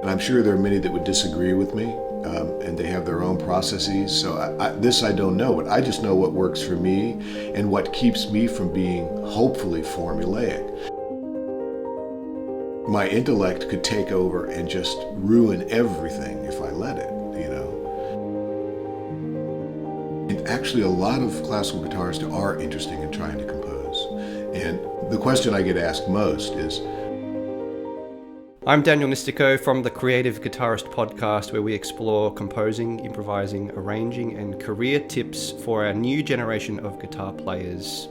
And I'm sure there are many that would disagree with me, and they have their own processes. So this I don't know, but I just know what works for me and what keeps me from being hopefully formulaic. My intellect could take over and just ruin everything if I let it, you know. And actually, a lot of classical guitarists are interesting in trying to compose. And the question I get asked most is, I'm Daniel Nistico from the Creative Guitarist podcast, where we explore composing, improvising, arranging, and career tips for our new generation of guitar players.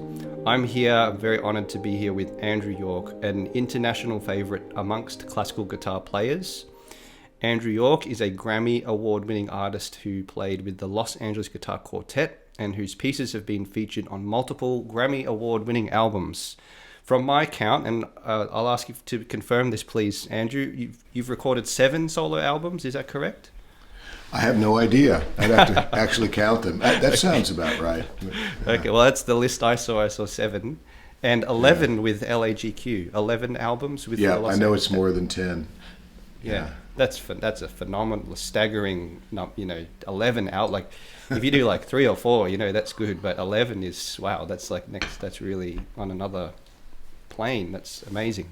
I'm here, I'm very honoured to be here with Andrew York, an international favourite amongst classical guitar players. Andrew York is a Grammy Award-winning artist who played with the Los Angeles Guitar Quartet and whose pieces have been featured on multiple Grammy Award-winning albums. From my count, and I'll ask you to confirm this, please, Andrew, you've recorded 7 solo albums, is that correct? I have no idea. I'd have to actually count them. That sounds about right. Yeah. Okay, well, that's the list I saw. I saw 7. And 11 with LAGQ. 11 albums with Yeah, the Los I know Angeles. It's more than 10. Yeah. That's a phenomenal, staggering, 11 out. Like, if you do like 3 or 4, that's good. But 11 is, wow, that's like next, that's really on another plane. That's amazing.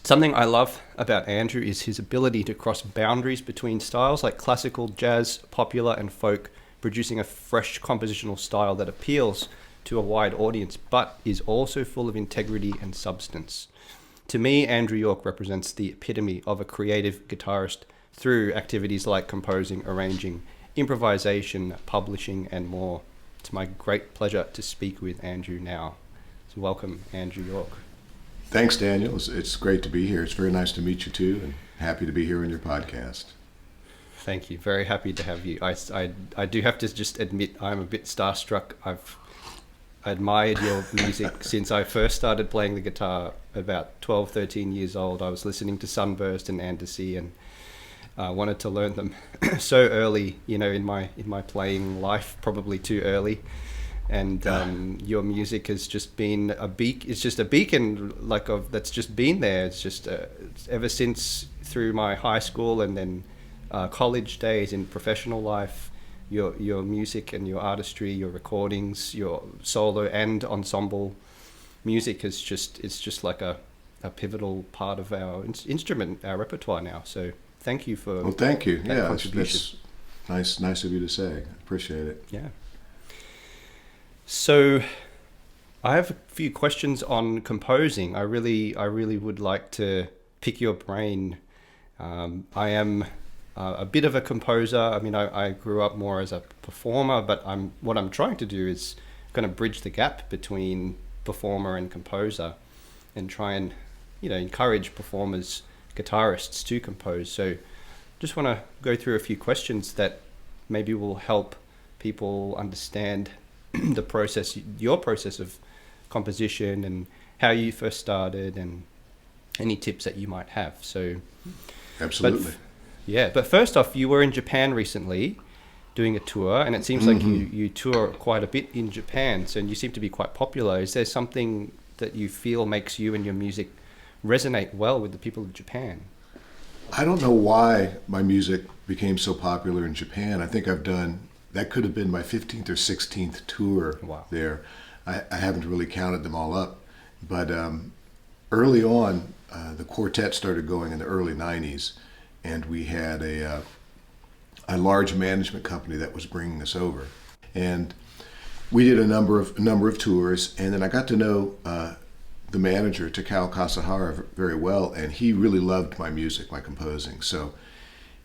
Something I love about Andrew is his ability to cross boundaries between styles like classical, jazz, popular, and folk, producing a fresh compositional style that appeals to a wide audience, but is also full of integrity and substance. To me, Andrew York represents the epitome of a creative guitarist through activities like composing, arranging, improvisation, publishing, and more. It's my great pleasure to speak with Andrew now. So welcome, Andrew York. Thanks, Daniel. It's great to be here. It's very nice to meet you too, and happy to be here on your podcast. Thank you. Very happy to have you. I do have to just admit I'm a bit starstruck. I've admired your music since I first started playing the guitar about 12, 13 years old. I was listening to Sunburst and Andecy and wanted to learn them so early, in my playing life, probably too early. And your music has just been it's just a beacon that's just been there. It's just ever since through my high school and then college days, in professional life, your music and your artistry, your recordings, your solo and ensemble music it's just like a pivotal part of our instrument, our repertoire now. So thank you for thank you. That contribution. That's nice of you to say. I appreciate it. Yeah. So I have a few questions on composing. I really would like to pick your brain. I am a bit of a composer. I mean, I grew up more as a performer, but what I'm trying to do is kind of bridge the gap between performer and composer and try and, encourage performers, guitarists to compose. So just want to go through a few questions that maybe will help people understand your process of composition and how you first started and any tips that you might have. So absolutely. But first off, you were in Japan recently doing a tour, and it seems like you tour quite a bit in Japan, so you seem to be quite popular. Is there something that you feel makes you and your music resonate well with the people of Japan? I don't know why my music became so popular in Japan. I think that could have been my 15th or 16th tour. Wow. There. I haven't really counted them all up. But early on, the quartet started going in the early 90s, and we had a large management company that was bringing us over. And we did a number of tours, and then I got to know the manager, Takao Kasahara, very well, and he really loved my music, my composing. So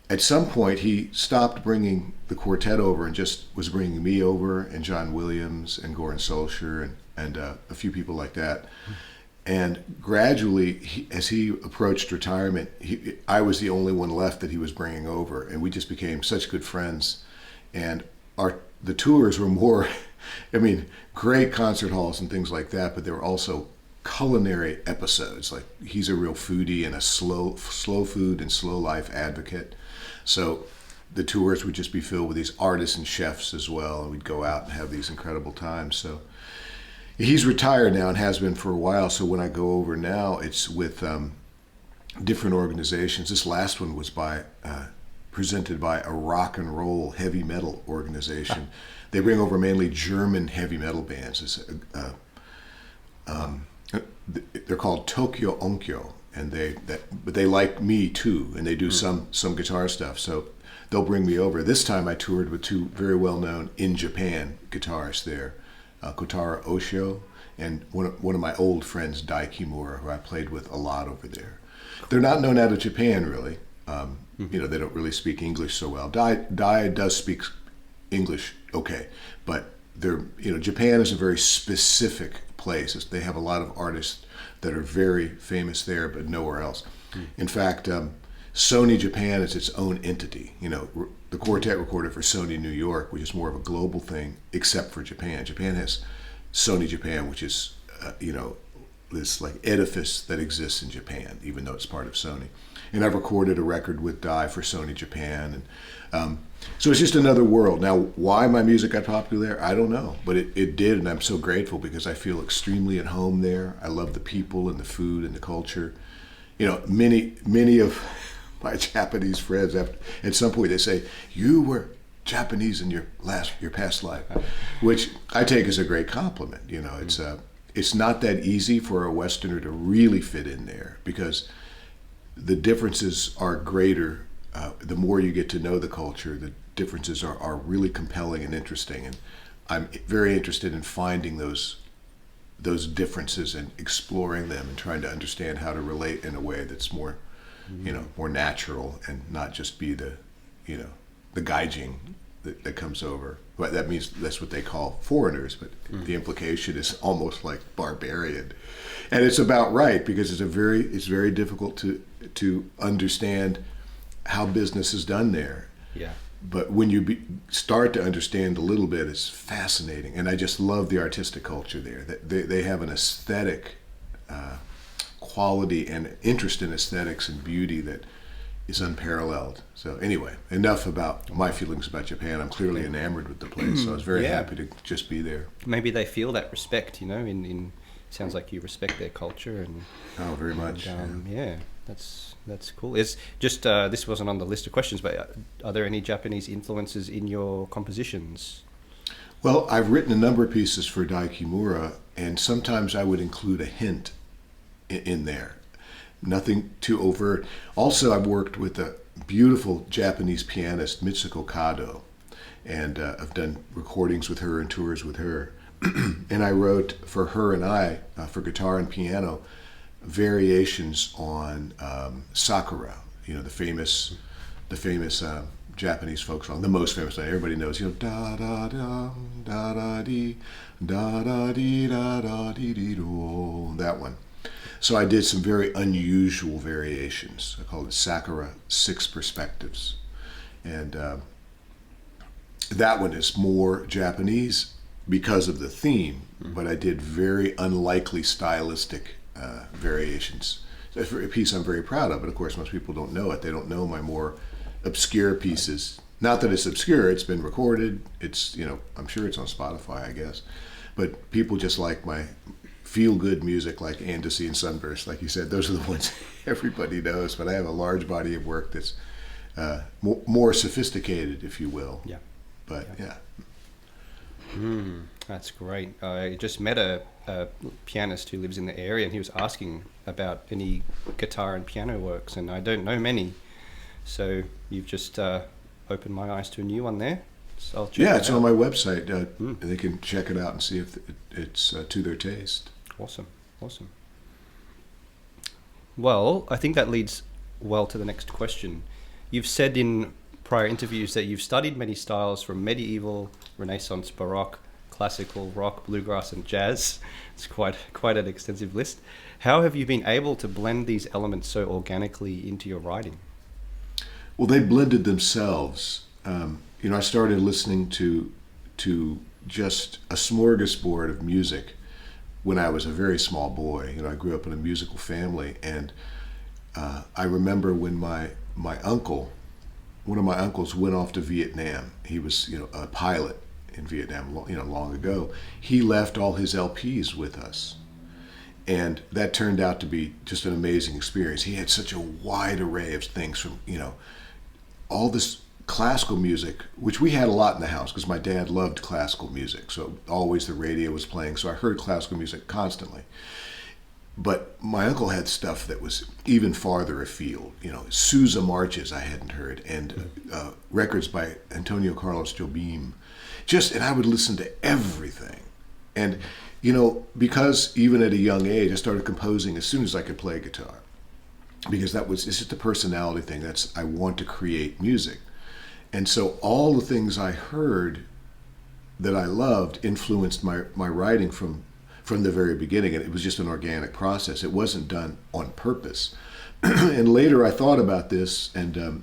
at some point, he stopped bringing the quartet over and just was bringing me over and John Williams and Goran Solskjaer and a few people like that. And gradually, as he approached retirement, I was the only one left that he was bringing over, and we just became such good friends. And the tours were more, great concert halls and things like that, but they were also culinary episodes. Like, he's a real foodie and a slow food and slow life advocate. So the tours would just be filled with these artists and chefs as well, and we'd go out and have these incredible times. So he's retired now and has been for a while, so when I go over now, it's with different organizations. This last one was presented by a rock and roll heavy metal organization. They bring over mainly German heavy metal bands. They're called Tokyo Onkyo, and but they like me too, and they do some guitar stuff. So they'll bring me over. This time I toured with two very well known in Japan guitarists there, Kotaro Osho and one of my old friends, Dai Kimura, who I played with a lot over there. They're not known out of Japan really. They don't really speak English so well. Dai does speak English okay, but Japan is a very specific place. They have a lot of artists that are very famous there, but nowhere else. In fact, Sony Japan is its own entity. The quartet recorded for Sony New York, which is more of a global thing, except for Japan. Japan has Sony Japan, which is this like edifice that exists in Japan, even though it's part of Sony. And I've recorded a record with Dai for Sony Japan, and so it's just another world. Now, why my music got popular there, I don't know, but it did, and I'm so grateful because I feel extremely at home there. I love the people and the food and the culture. Many of my Japanese friends, at some point, they say, "You were Japanese in your past life," which I take as a great compliment. It's not that easy for a Westerner to really fit in there because the differences are greater. The more you get to know the culture, the differences are really compelling and interesting. And I'm very interested in finding those differences and exploring them and trying to understand how to relate in a way that's more, more natural and not just be the gaijin that comes over. But that means that's what they call foreigners, but the implication is almost like barbarian. And it's about right because it's very difficult to understand how business is done there. Yeah. But when you start to understand a little bit, it's fascinating. And I just love the artistic culture there. They have an aesthetic quality and interest in aesthetics and beauty that is unparalleled. So anyway, enough about my feelings about Japan. I'm clearly enamored with the place, so I was very happy to just be there. Maybe they feel that respect, in sounds like you respect their culture and very much. That's cool. It's just this wasn't on the list of questions, but are there any Japanese influences in your compositions? Well, I've written a number of pieces for Dai Kimura, and sometimes I would include a hint in there. Nothing too overt. Also, I've worked with a beautiful Japanese pianist, Mitsuko Kado, and I've done recordings with her and tours with her. And I wrote for her and I, for guitar and piano, variations on Sakura, the famous Japanese folk song, the most famous one everybody knows, da da da da da dee da da dee da da dee dee do, that one. So I did some very unusual variations. I called it Sakura Six Perspectives, and that one is more Japanese because of the theme, but I did very unlikely stylistic variations. It's a piece I'm very proud of, but of course most people don't know it. They don't know my more obscure pieces. Not that it's obscure, it's been recorded, it's, I'm sure it's on Spotify, I guess. But people just like my feel-good music like Andecy and Sunburst, like you said, those are the ones everybody knows, but I have a large body of work that's more sophisticated, if you will. Yeah. But yeah. That's great. I just met a pianist who lives in the area, and he was asking about any guitar and piano works, and I don't know many. So you've just opened my eyes to a new one there. So I'll check it's on my website. They can check it out and see if it's to their taste. Awesome. Well, I think that leads well to the next question. You've said in prior interviews that you've studied many styles from medieval, Renaissance, Baroque, classical, rock, bluegrass, and jazz. It's quite an extensive list. How have you been able to blend these elements so organically into your writing? Well, they blended themselves. I started listening to just a smorgasbord of music when I was a very small boy. I grew up in a musical family, and I remember when one of my uncles went off to Vietnam. He was, a pilot in Vietnam, long ago. He left all his LPs with us, And that turned out to be just an amazing experience. He had such a wide array of things from, all this classical music, which we had a lot in the house because my dad loved classical music. So always the radio was playing. So I heard classical music constantly. But my uncle had stuff that was even farther afield. Sousa marches I hadn't heard, and records by Antonio Carlos Jobim. And I would listen to everything. And, because even at a young age, I started composing as soon as I could play guitar. Because it's just a personality thing. I want to create music. And so all the things I heard that I loved influenced my writing from the very beginning, and it was just an organic process. It wasn't done on purpose. And later I thought about this, and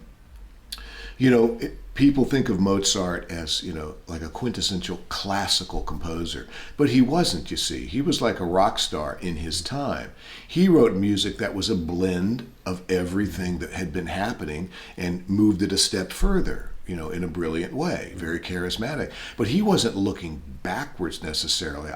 people think of Mozart as like a quintessential classical composer, but he wasn't. You see, he was like a rock star in his time. He wrote music that was a blend of everything that had been happening and moved it a step further. In a brilliant way, very charismatic. But he wasn't looking backwards necessarily.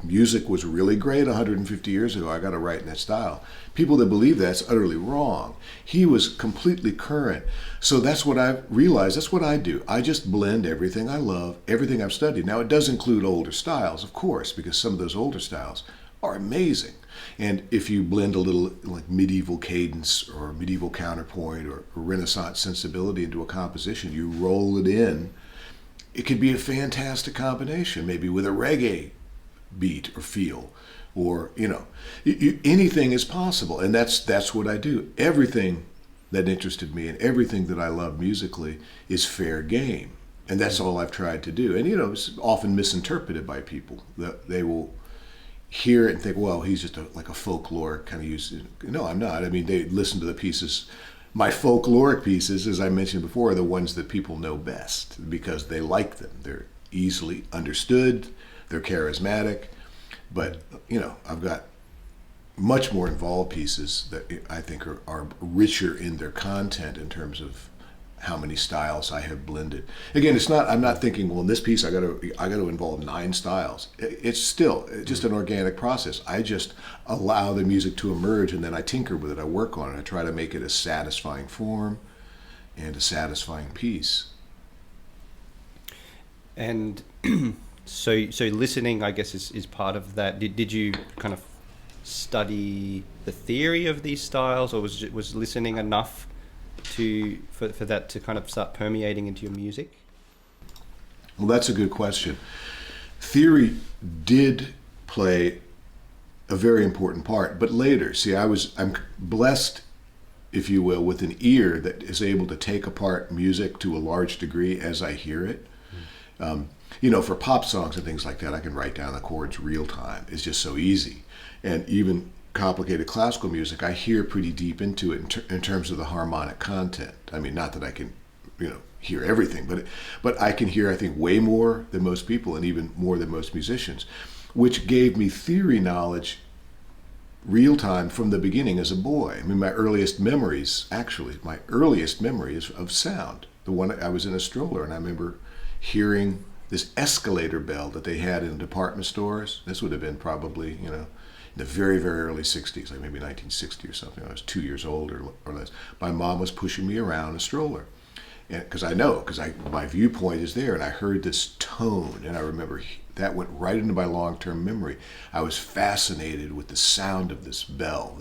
Music was really great 150 years ago. I got to write in that style. People that believe that's utterly wrong. He was completely current. So that's what I realized. That's what I do. I just blend everything I love, everything I've studied. Now, it does include older styles, of course, because some of those older styles are amazing. And if you blend a little like medieval cadence or medieval counterpoint or Renaissance sensibility into a composition, you roll it in, it could be a fantastic combination, maybe with a reggae beat or feel, or anything is possible. And that's what I do. Everything that interested me and everything that I love musically is fair game, and that's all I've tried to do. And it's often misinterpreted by people. That they will hear it and think, well, he's just like a folklore kind of use. No, I'm not. I mean, they listen to the pieces. My folkloric pieces, as I mentioned before, are the ones that people know best because they like them. They're easily understood. They're charismatic. But, I've got much more involved pieces that I think are richer in their content in terms of how many styles I have blended. Again, I'm not thinking, well, in this piece I got to involve 9 styles. It's still just an organic process. I just allow the music to emerge, and then I tinker with it. I work on it. I try to make it a satisfying form and a satisfying piece. And so listening, I guess, is part of that. Did you kind of study the theory of these styles, or was listening enough for that to kind of start permeating into your music? Well, that's a good question. Theory did play a very important part, but later, see, I'm blessed, if you will, with an ear that is able to take apart music to a large degree as I hear it. For pop songs and things like that, I can write down the chords real time. It's just so easy. And even complicated classical music, I hear pretty deep into it in terms of the harmonic content. I mean, not that I can, hear everything, but I can hear, I think, way more than most people and even more than most musicians, which gave me theory knowledge real time from the beginning as a boy. I mean, my earliest memory is of sound. The one I was in a stroller, and I remember hearing this escalator bell that they had in department stores. This would have been probably, in the very, very early 60s, like maybe 1960 or something. I was 2 years old or less. My mom was pushing me around a stroller. Because my viewpoint is there, and I heard this tone, and I remember that went right into my long-term memory. I was fascinated with the sound of this bell,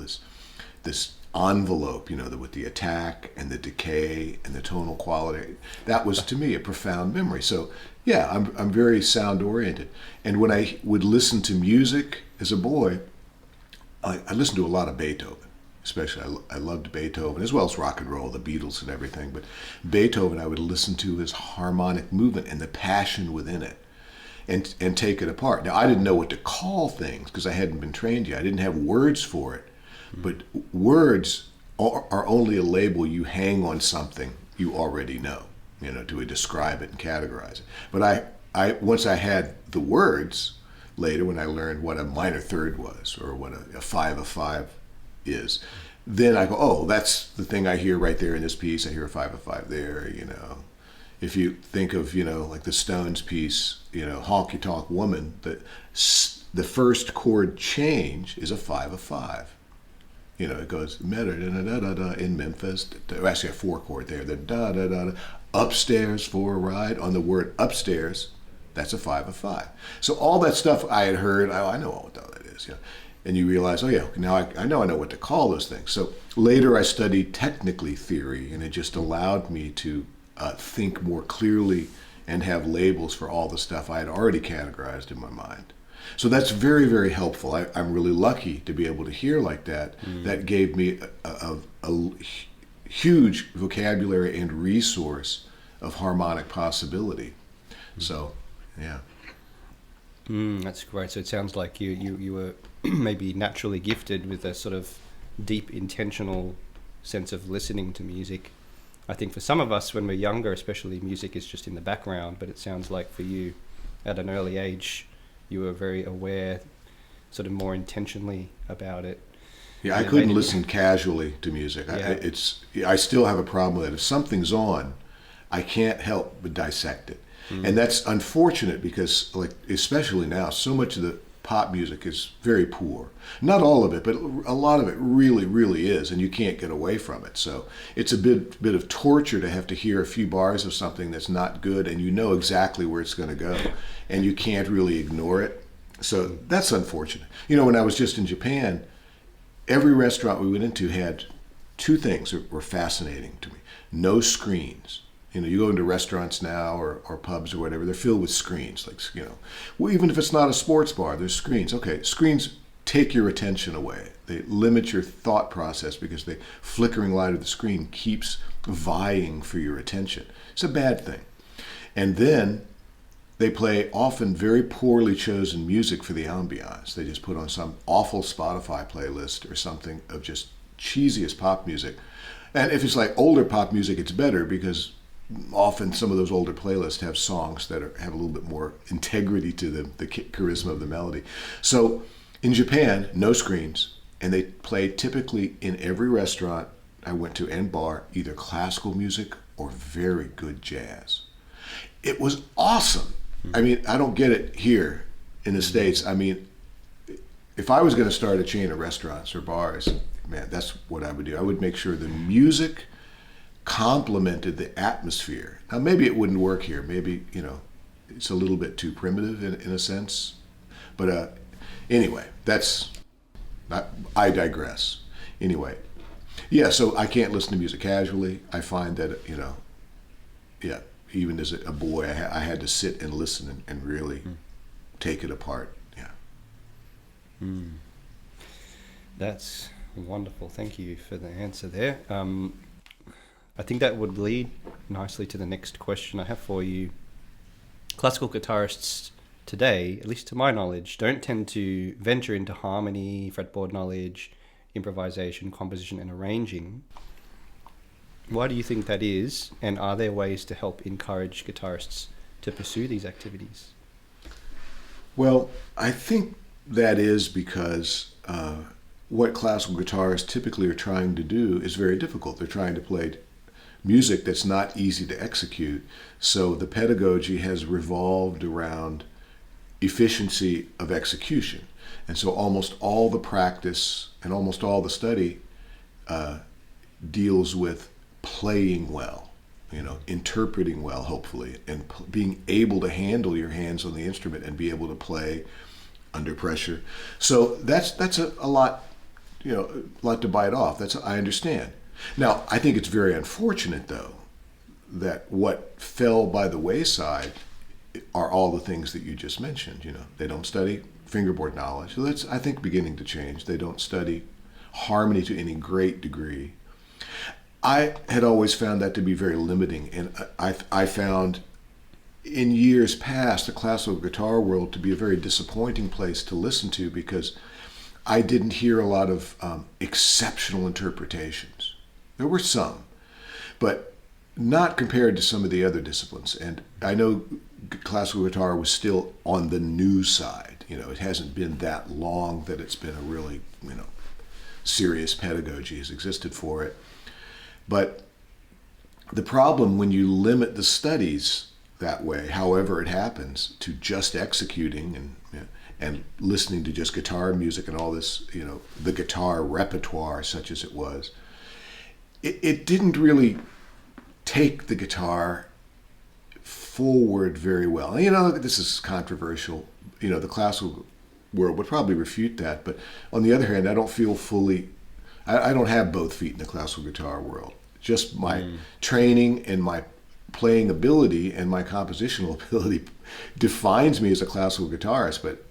this envelope, with the attack and the decay and the tonal quality. That was, to me, a profound memory. So, yeah, I'm very sound-oriented. And when I would listen to music as a boy, I listened to a lot of Beethoven. Especially, I loved Beethoven, as well as rock and roll, the Beatles and everything. But Beethoven, I would listen to his harmonic movement and the passion within it, and take it apart. Now, I didn't know what to call things because I hadn't been trained yet. I didn't have words for it. But words are only a label you hang on something you already know, to describe it and categorize it. But I once I had the words later, when I learned what a minor third was or what a 5 of 5 is, then I go, oh, that's the thing I hear right there in this piece. I hear a 5 of 5 there, If you think of, like the Stones piece, Honky Tonk Woman, the first chord change is a 5 of 5. You know, it goes da da da da da in Memphis. Actually, a 4 chord there. The da da da da. Upstairs for a ride. On the word upstairs, that's a 5 of 5. So all that stuff I had heard, I know what that is. You know. And you realize, oh yeah, now I know what to call those things. So later I studied technically theory, and it just allowed me to think more clearly and have labels for all the stuff I had already categorized in my mind. So that's very, very helpful. I'm really lucky to be able to hear like that. That gave me a huge vocabulary and resource of harmonic possibility. So, yeah. That's great. So it sounds like you were maybe naturally gifted with a sort of deep intentional sense of listening to music. I think for some of us when we're younger, especially, music is just in the background, but it sounds like for you at an early age, you were very aware, sort of more intentionally about it. Yeah, I couldn't listen casually to music. Yeah. I still have a problem with it. If something's on, I can't help but dissect it. And that's unfortunate because, like, especially now, so much of the pop music is very poor. Not all of it, but a lot of it really, really is, and you can't get away from it. So it's a bit of torture to have to hear a few bars of something that's not good, and you know exactly where it's going to go, and you can't really ignore it. So that's unfortunate. You know, when I was just in Japan, every restaurant we went into had two things that were fascinating to me. No screens. You know, you go into restaurants now or pubs or whatever, they're filled with screens. Like, you know, well, even if it's not a sports bar, there's screens. Okay, screens take your attention away. They limit your thought process because the flickering light of the screen keeps vying for your attention. It's a bad thing. And then they play often very poorly chosen music for the ambiance. They just put on some awful Spotify playlist or something of just cheesiest pop music. And if it's like older pop music, it's better because often some of those older playlists have songs that have a little bit more integrity to them, the charisma of the melody. So in Japan, no screens, and they play typically in every restaurant I went to and bar, either classical music or very good jazz. It was awesome. I mean, I don't get it here in the States. I mean, if I was going to start a chain of restaurants or bars, man, that's what I would do. I would make sure the music complemented the atmosphere. Now, maybe it wouldn't work here. Maybe, you know, it's a little bit too primitive in a sense. But anyway, I digress. Anyway, yeah, so I can't listen to music casually. I find that, you know, yeah, even as a boy, I had to sit and listen and really take it apart. Yeah. That's wonderful. Thank you for the answer there. I think that would lead nicely to the next question I have for you. Classical guitarists today, at least to my knowledge, don't tend to venture into harmony, fretboard knowledge, improvisation, composition, and arranging. Why do you think that is, and are there ways to help encourage guitarists to pursue these activities? Well, I think that is because what classical guitarists typically are trying to do is very difficult. They're trying to play music that's not easy to execute. So the pedagogy has revolved around efficiency of execution. And so almost all the practice and almost all the study deals with playing well, you know, interpreting well, hopefully, and being able to handle your hands on the instrument and be able to play under pressure. So that's a lot, you know, a lot to bite off. I understand. Now, I think it's very unfortunate, though, that what fell by the wayside are all the things that you just mentioned. You know, they don't study fingerboard knowledge. So that's, I think, beginning to change. They don't study harmony to any great degree. I had always found that to be very limiting, and I found in years past the classical guitar world to be a very disappointing place to listen to because I didn't hear a lot of exceptional interpretations. There were some, but not compared to some of the other disciplines. And I know classical guitar was still on the new side. You know, it hasn't been that long that it's been a really, you know, serious pedagogy has existed for it. But the problem when you limit the studies that way, however it happens, to just executing, and and listening to just guitar music and all this, the guitar repertoire such as it was, it didn't really take the guitar forward very well. This is controversial. The classical world would probably refute that, but on the other hand, I don't feel fully, I don't have both feet in the classical guitar world. Just my training and my playing ability and my compositional ability defines me as a classical guitarist, but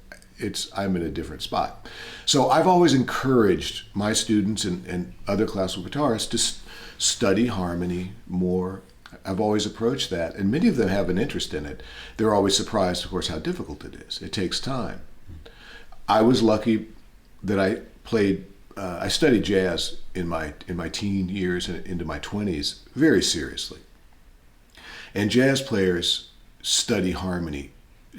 I'm in a different spot. So I've always encouraged my students and other classical guitarists to study harmony more. I've always approached that, and many of them have an interest in it. They're always surprised, of course, how difficult it is. It takes time. I was lucky that I studied jazz in my teen years and into my 20s very seriously. And jazz players study harmony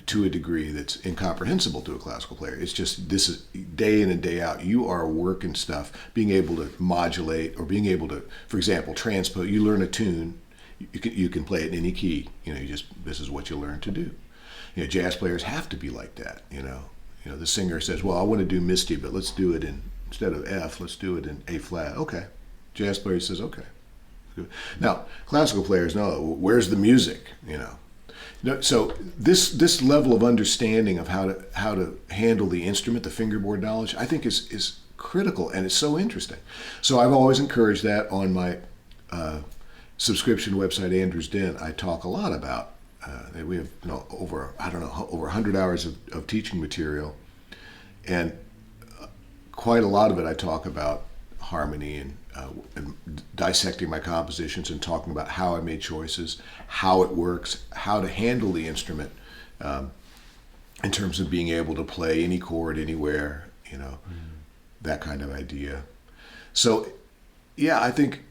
to a degree that's incomprehensible to a classical player. It's just, this is day in and day out. You are working stuff, being able to modulate or being able to, for example, transpose. You learn a tune, you can play it in any key. This is what you learn to do. Jazz players have to be like that. The singer says, well, I want to do Misty, but let's do it instead of F, let's do it in A flat. Okay. Jazz player says, okay. Now, classical players know, where's the music, So this level of understanding of how to handle the instrument, the fingerboard knowledge, I think is critical, and it's so interesting. So I've always encouraged that. On my subscription website, Andrew's Den, I talk a lot about. We have over 100 hours of teaching material, and quite a lot of it I talk about harmony and dissecting my compositions and talking about how I made choices, how it works, how to handle the instrument in terms of being able to play any chord anywhere, that kind of idea. So, yeah, I think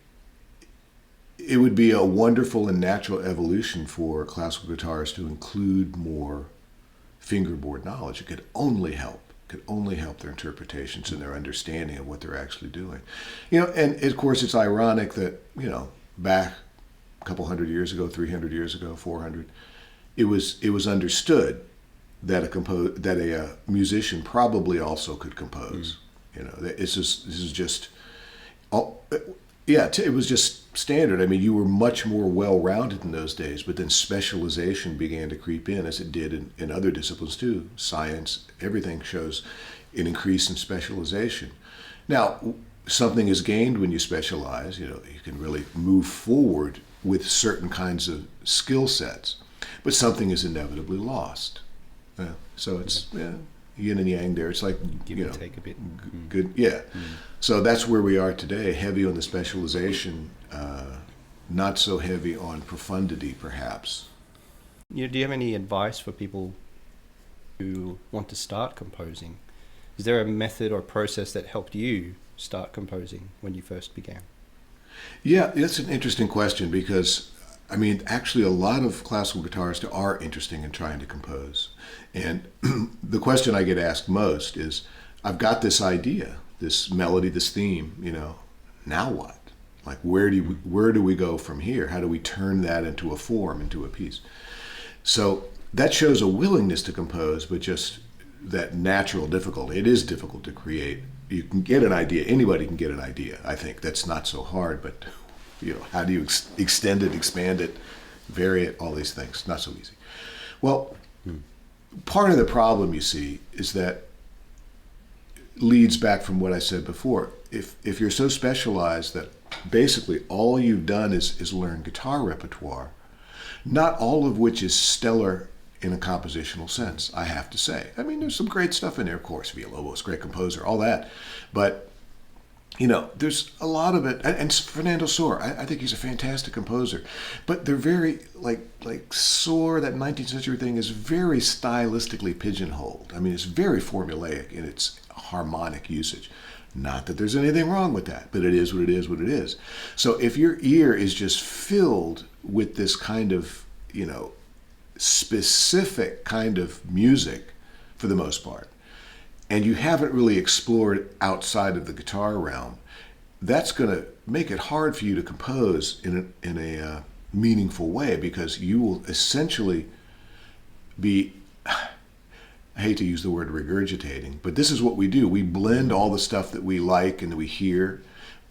it would be a wonderful and natural evolution for classical guitarists to include more fingerboard knowledge. It could only help their interpretations and their understanding of what they're actually doing. And of course it's ironic that, back a couple hundred years ago, 300 years ago, 400, it was understood that a musician probably also could compose. This is just, it was just standard. I mean, you were much more well-rounded in those days, but then specialization began to creep in, as it did in other disciplines too. Science, everything shows an increase in specialization. Now, something is gained when you specialize. You can really move forward with certain kinds of skill sets, but something is inevitably lost. So it's yin and yang there. It's like, give and take a bit. Good, yeah. So that's where we are today, heavy on the specialization, not so heavy on profundity, perhaps. Do you have any advice for people who want to start composing? Is there a method or process that helped you start composing when you first began? Yeah, that's an interesting question, because actually a lot of classical guitarists are interested in trying to compose. And the question I get asked most is, I've got this idea, this melody, this theme, now what? Like, where do we go from here? How do we turn that into a form, into a piece? So that shows a willingness to compose, but just that natural difficulty. It is difficult to create. You can get an idea. Anybody can get an idea. I think that's not so hard, but how do you extend it, expand it, vary it, all these things? Not so easy. Well, part of the problem, you see, is that leads back from what I said before. If you're so specialized that basically all you've done is learn guitar repertoire, not all of which is stellar in a compositional sense, I have to say. There's some great stuff in there, of course. Villalobos, great composer, all that. But, there's a lot of it. And Fernando Sor, I think he's a fantastic composer. But they're very, like Sor, that 19th century thing, is very stylistically pigeonholed. It's very formulaic in its harmonic usage. Not that there's anything wrong with that, but it is what it is, what it is. So if your ear is just filled with this kind of, specific kind of music, for the most part, and you haven't really explored outside of the guitar realm, that's going to make it hard for you to compose in a meaningful way, because you will essentially be, I hate to use the word regurgitating, but this is what we do. We blend all the stuff that we like and that we hear,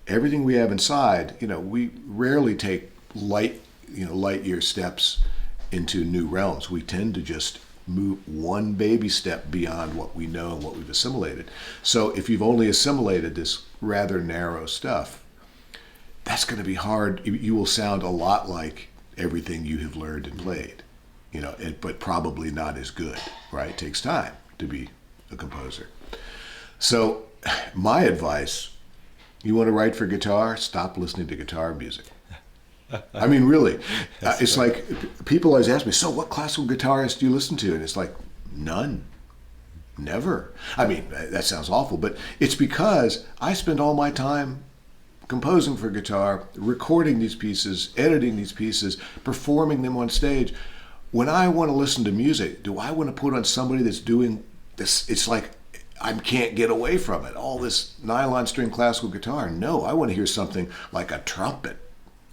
everything we have inside. We rarely take light year steps into new realms. We tend to just move one baby step beyond what we know and what we've assimilated. So if you've only assimilated this rather narrow stuff, that's going to be hard. You will sound a lot like everything you have learned and played, but probably not as good, right? It takes time to be a composer. So my advice, you want to write for guitar, stop listening to guitar music. I mean, really, it's like people always ask me, so what classical guitarist do you listen to? And it's like, none, never. I mean, that sounds awful, but it's because I spend all my time composing for guitar, recording these pieces, editing these pieces, performing them on stage. When I want to listen to music, do I want to put on somebody that's doing this? It's like I can't get away from it. All this nylon string classical guitar. No, I want to hear something like a trumpet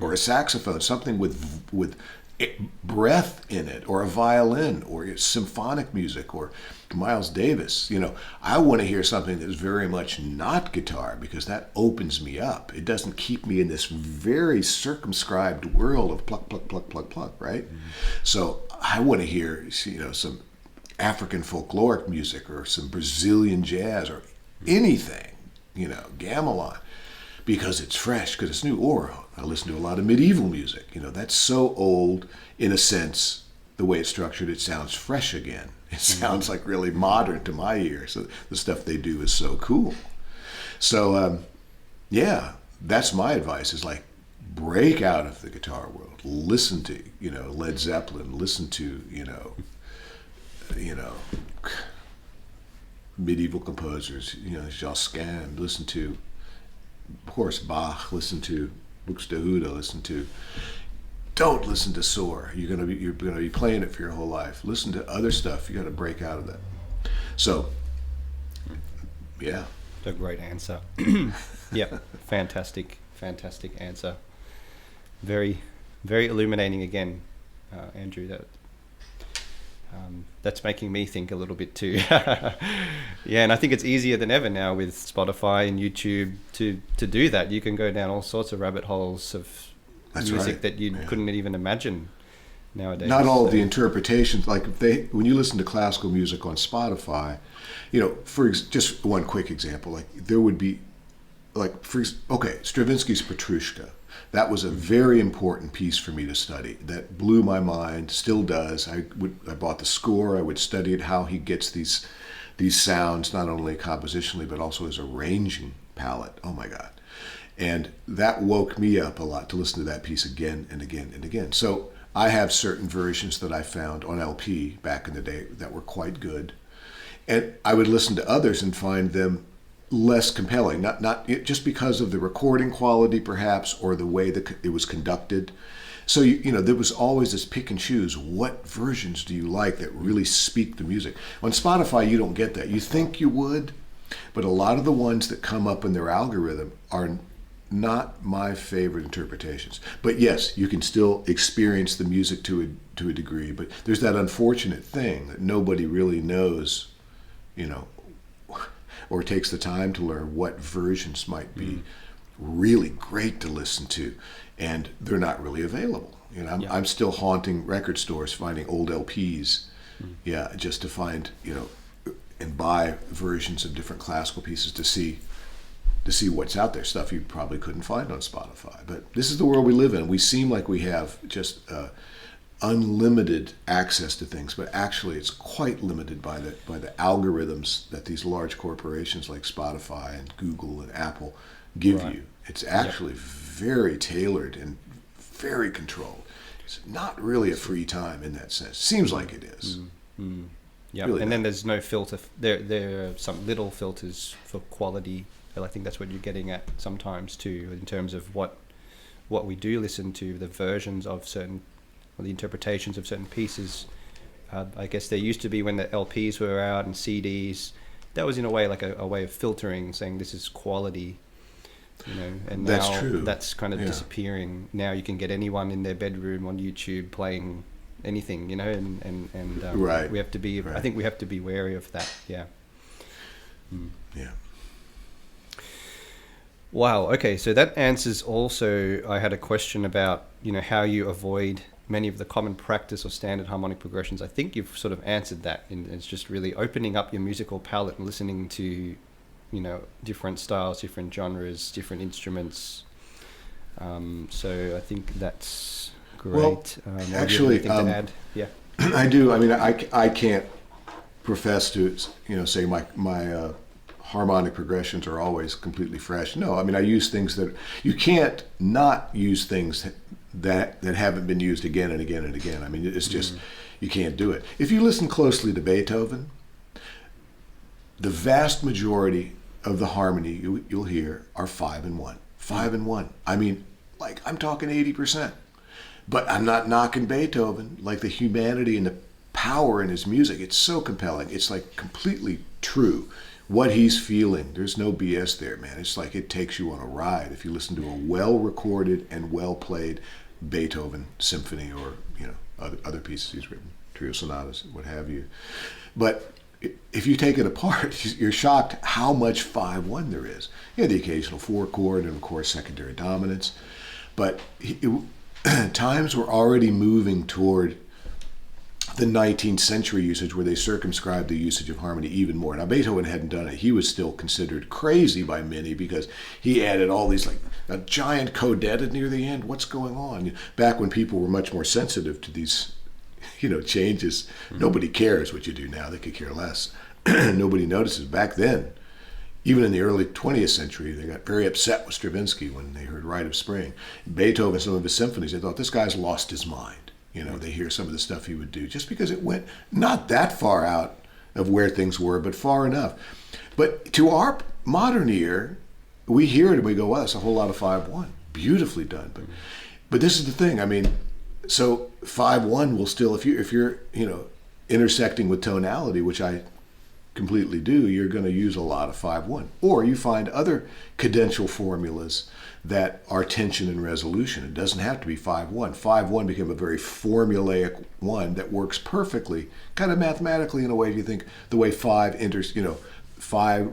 or a saxophone, something with breath in it, or a violin, or symphonic music, or Miles Davis. I want to hear something that's very much not guitar, because that opens me up. It doesn't keep me in this very circumscribed world of pluck, pluck, pluck, pluck, pluck, right? Mm-hmm. So I want to hear, some African folkloric music, or some Brazilian jazz, or anything, gamelan, because it's fresh, because it's new. Or I listen to a lot of medieval music. That's so old, in a sense, the way it's structured, it sounds fresh again. It sounds like really modern to my ear. So the stuff they do is so cool. So, that's my advice, is like, break out of the guitar world. Listen to, Led Zeppelin. Listen to, medieval composers, Josquin. Listen to, of course, Bach. Listen to Buxtehude. Don't listen to Soar. You're gonna be playing it for your whole life. Listen to other stuff. You got to break out of that. So, yeah. A great answer. Yeah, fantastic answer. Very, very illuminating again, Andrew. That's making me think a little bit too. Yeah, and I think it's easier than ever now with Spotify and YouTube to do that. You can go down all sorts of rabbit holes of music that you couldn't even imagine nowadays. Not all of the interpretations. Like when you listen to classical music on Spotify, for just one quick example, like there would be, Stravinsky's Petrushka. That was a very important piece for me to study. That blew my mind, still does. I bought the score. I would study it, how he gets these sounds, not only compositionally, but also his arranging palette. Oh my God. And that woke me up a lot to listen to that piece again and again and again. So I have certain versions that I found on LP back in the day that were quite good. And I would listen to others and find them less compelling, not just because of the recording quality perhaps, or the way that it was conducted. So there was always this pick and choose. What versions do you like that really speak the music? On Spotify, you don't get that. You think you would, but a lot of the ones that come up in their algorithm are not my favorite interpretations. But yes, you can still experience the music to a degree. But there's that unfortunate thing that nobody really knows, or takes the time to learn what versions might be really great to listen to, and they're not really available. I'm still haunting record stores, finding old LPs, just to find, and buy versions of different classical pieces to see what's out there, stuff you probably couldn't find on Spotify. But this is the world we live in. We seem like we have just unlimited access to things, but actually it's quite limited by the algorithms that these large corporations like Spotify and Google and Apple give you. It's actually very tailored and very controlled. It's not really a free time in that sense. Seems like it is. Yeah, really and then there's no filter. There are some little filters for quality. I think that's what you're getting at sometimes too, in terms of what we do listen to, the versions of certain, or the interpretations of certain pieces. I guess there used to be, when the LPs were out and CDs, that was in a way like a way of filtering, saying this is quality, and that's now true. That's kind of disappearing. Now you can get anyone in their bedroom on YouTube playing anything, you know, and Right. we have to be. Right. I think we have to be wary of that. Yeah. Yeah. Wow. Okay. So that answers also. I had a question about, you know, how you avoid many of the common practice or standard harmonic progressions. I think you've sort of answered that. It's just really opening up your musical palette and listening to, you know, different styles, different genres, different instruments. So I think that's great. Well, Do you have actually, anything to add? Yeah. I do. I mean, I can't profess to, you know, say my harmonic progressions are always completely fresh. No, I mean, I use things that you can't not use things that haven't been used again and again and again. I mean, it's just you can't do it. If you listen closely to Beethoven, the vast majority of the harmony you'll hear are 5/1. 5/1. I mean, like I'm talking 80%. But I'm not knocking Beethoven. Like the humanity and the power in his music, it's so compelling. It's like completely true. What he's feeling, there's no BS there, man. It's like it takes you on a ride if you listen to a well-recorded and well-played Beethoven symphony, or, you know, other pieces he's written, trio sonatas, what have you. But if you take it apart, you're shocked how much 5/1 there is. You know, the occasional 4-chord and, of course, secondary dominance. But times were already moving toward the 19th century usage, where they circumscribed the usage of harmony even more. Now, Beethoven hadn't done it. He was still considered crazy by many because he added all these, like a giant codetta near the end. What's going on? Back when people were much more sensitive to these, you know, changes. Nobody cares what you do now. They could care less. Nobody notices. Back then, even in the early 20th century, they got very upset with Stravinsky when they heard Rite of Spring. Beethoven, some of his symphonies, they thought, this guy's lost his mind. You know, they hear some of the stuff he would do just because it went not that far out of where things were, but far enough. But to our modern ear, we hear it and we go, well, that's a whole lot of 5/1. Beautifully done. But this is the thing. I mean, so 5/1 will still, if you're, you know, intersecting with tonality, which I completely do, you're going to use a lot of 5/1. Or you find other cadential formulas that are tension and resolution. It doesn't have to be 5/1. 5/1 became a very formulaic one that works perfectly, kind of mathematically in a way. If you think the way 5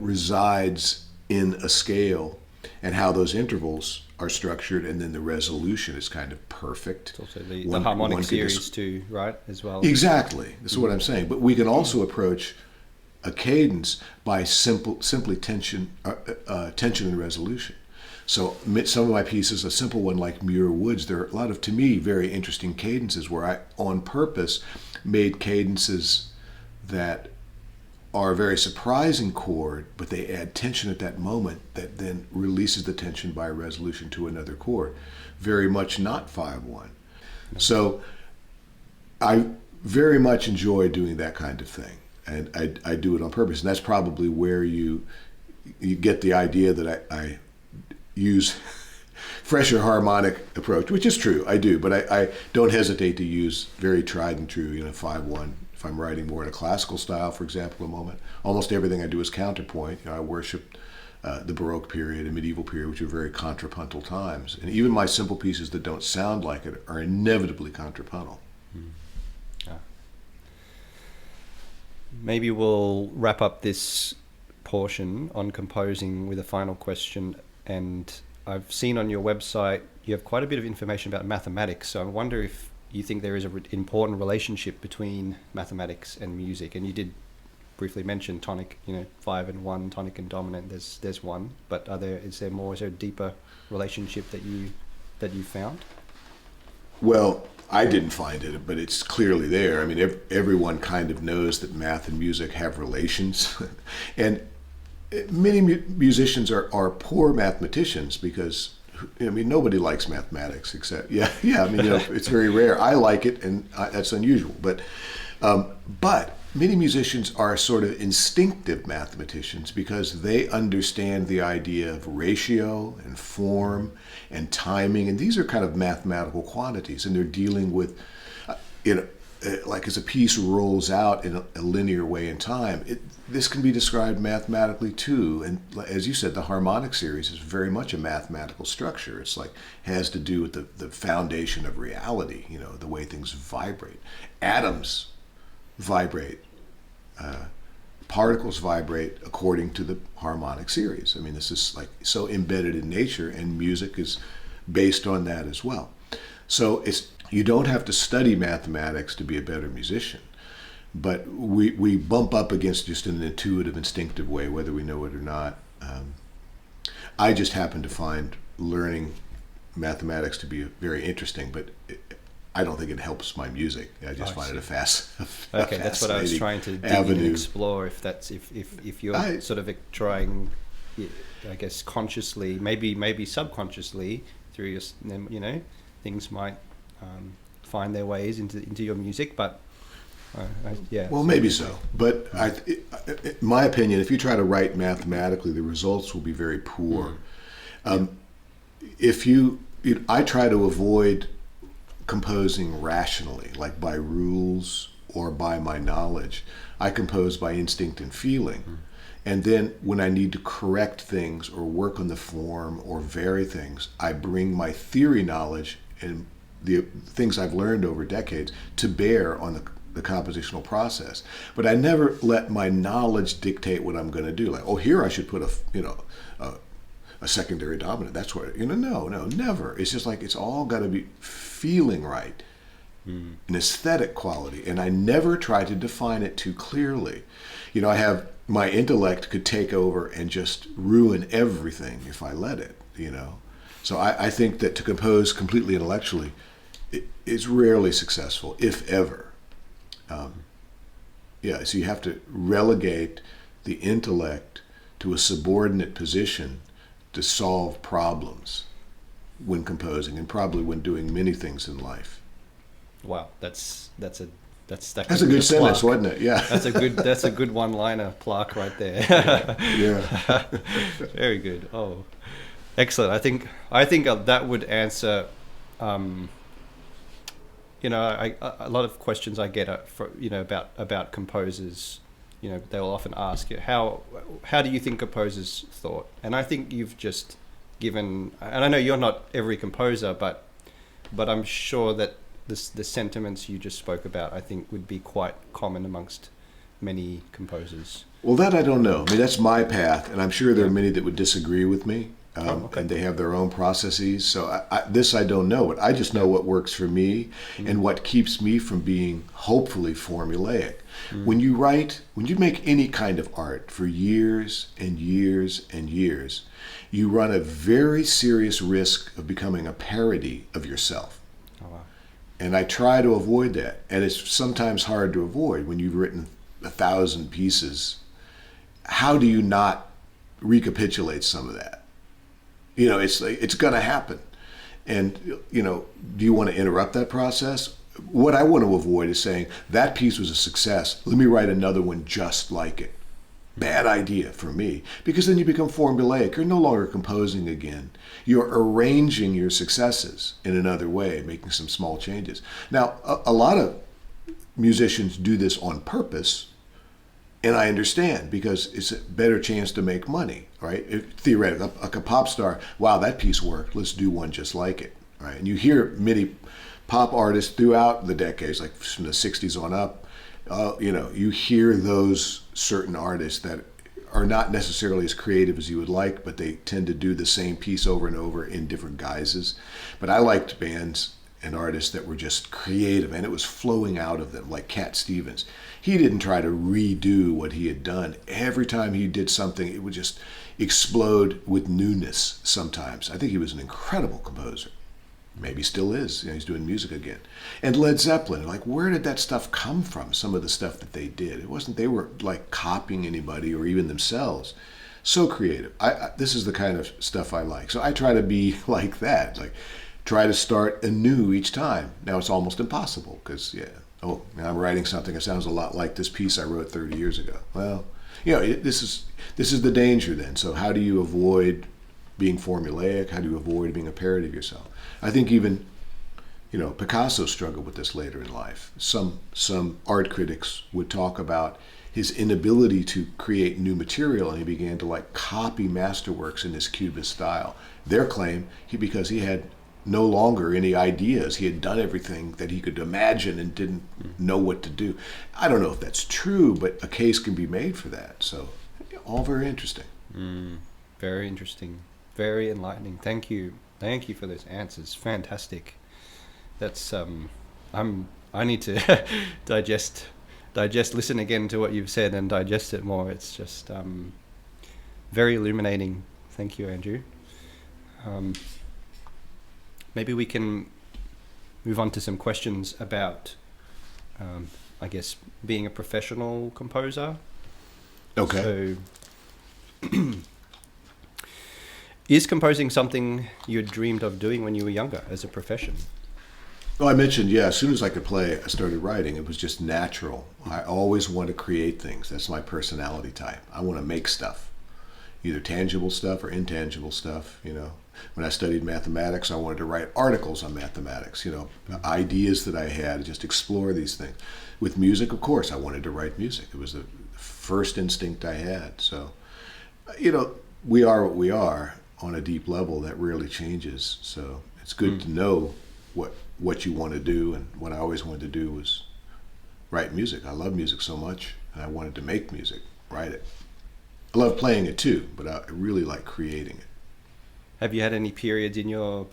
resides in a scale and how those intervals are structured, and then the resolution is kind of perfect. It's also the harmonic series too, right, as well. Exactly. That's what I'm saying. But we can also approach a cadence by simply tension and resolution. So some of my pieces, a simple one like Muir Woods, there are a lot of, to me, very interesting cadences where I, on purpose, made cadences that are a very surprising chord, but they add tension at that moment that then releases the tension by resolution to another chord. Very much not 5/1. So I very much enjoy doing that kind of thing. And I do it on purpose. And that's probably where you get the idea that I use fresher harmonic approach, which is true, I do, but I don't hesitate to use very tried and true, you know, 5/1. If I'm writing more in a classical style, for example, a moment, almost everything I do is counterpoint. You know, I worship the Baroque period and medieval period, which are very contrapuntal times. And even my simple pieces that don't sound like it are inevitably contrapuntal. Yeah. Maybe we'll wrap up this portion on composing with a final question. And I've seen on your website you have quite a bit of information about mathematics. So I wonder if you think there is an important relationship between mathematics and music. And you did briefly mention tonic, you know, 5/1, tonic and dominant. There's one, but is there a deeper relationship that you found? Well, I didn't find it, but it's clearly there. I mean, everyone kind of knows that math and music have relations, and many musicians are poor mathematicians because, I mean, nobody likes mathematics except, yeah. I mean, you know, it's very rare. I like it, and that's unusual. But many musicians are sort of instinctive mathematicians because they understand the idea of ratio and form and timing, and these are kind of mathematical quantities, and they're dealing with, you know, like as a piece rolls out in a linear way in time, this can be described mathematically too. And as you said, the harmonic series is very much a mathematical structure. It's like has to do with the foundation of reality, you know, the way things vibrate. Atoms vibrate. Particles vibrate according to the harmonic series. I mean, this is like so embedded in nature, and music is based on that as well. So you don't have to study mathematics to be a better musician, but we bump up against just an intuitive, instinctive way, whether we know it or not. I just happen to find learning mathematics to be very interesting, but I don't think it helps my music. I just find it a Okay, that's what I was trying to dig in and explore. If that's if you're sort of trying, I guess consciously, maybe subconsciously through your, you know, things might find their ways into your music. But yeah. Well, maybe so. But in my opinion, if you try to write mathematically, the results will be very poor. I try to avoid composing rationally, like by rules or by my knowledge. I compose by instinct and feeling. And then when I need to correct things or work on the form or vary things, I bring my theory knowledge and the things I've learned over decades to bear on the compositional process. But I never let my knowledge dictate what I'm going to do. Like, oh, here I should put a secondary dominant. That's what, no, never. It's just like, it's all got to be feeling right, an aesthetic quality. And I never try to define it too clearly. I have, my intellect could take over and just ruin everything if I let it, So I think that to compose completely intellectually is rarely successful, if ever. So you have to relegate the intellect to a subordinate position to solve problems when composing, and probably when doing many things in life. Wow, that's a good sentence, wasn't it? Yeah, that's a good one-liner plaque right there. Yeah. Very good. Oh, excellent. I think that would answer. A lot of questions I get about composers. They will often ask you, how do you think composers thought? And I think you've just given, and I know you're not every composer, but I'm sure that the sentiments you just spoke about, I think, would be quite common amongst many composers. Well, that I don't know. I mean, that's my path, and I'm sure there are many that would disagree with me, and they have their own processes. So this I don't know. But I just know what works for me and what keeps me from being hopefully formulaic. When you make any kind of art for years and years and years, you run a very serious risk of becoming a parody of yourself. Oh, wow. And I try to avoid that. And it's sometimes hard to avoid when you've written 1,000 pieces. How do you not recapitulate some of that? It's going to happen. And, do you want to interrupt that process? What I want to avoid is saying, that piece was a success, let me write another one just like it. Bad idea for me, because then you become formulaic. You're no longer composing again. You're arranging your successes in another way, making some small changes. Now, a lot of musicians do this on purpose, and I understand, because it's a better chance to make money, right? Theoretically, like a pop star, wow, that piece worked, let's do one just like it, right? And you hear many pop artists throughout the decades, like from the 60s on up, you hear those certain artists that are not necessarily as creative as you would like, but they tend to do the same piece over and over in different guises. But I liked bands and artists that were just creative, and it was flowing out of them, like Cat Stevens. He didn't try to redo what he had done. Every time he did something, it would just explode with newness sometimes. I think he was an incredible composer. Maybe still is. He's doing music again. And Led Zeppelin, like, where did that stuff come from? Some of the stuff that they did. It wasn't they were like copying anybody or even themselves. So creative. This is the kind of stuff I like. So I try to be like that. Like, try to start anew each time. Now it's almost impossible because, I'm writing something that sounds a lot like this piece I wrote 30 years ago. Well, this is the danger then. So how do you avoid being formulaic? How do you avoid being a parody of yourself? I think even, Picasso struggled with this later in life. Some art critics would talk about his inability to create new material, and he began to like copy masterworks in this Cubist style. Their claim, because he had no longer any ideas. He had done everything that he could imagine and didn't know what to do. I don't know if that's true, but a case can be made for that. So, all very interesting. Very interesting. Very enlightening. Thank you. Thank you for those answers. Fantastic. That's I need to listen again to what you've said and digest it more. It's just very illuminating. Thank you, Andrew. Maybe we can move on to some questions about, I guess, being a professional composer. Okay. So, is composing something you had dreamed of doing when you were younger as a profession? Well, I mentioned, as soon as I could play, I started writing. It was just natural. I always want to create things. That's my personality type. I want to make stuff, either tangible stuff or intangible stuff, When I studied mathematics, I wanted to write articles on mathematics, ideas that I had, just explore these things. With music, of course, I wanted to write music. It was the first instinct I had. So, we are what we are on a deep level. That rarely changes. So it's good to know what you want to do. And what I always wanted to do was write music. I love music so much, and I wanted to make music, write it. I love playing it too, but I really like creating it. Have you had any periods in your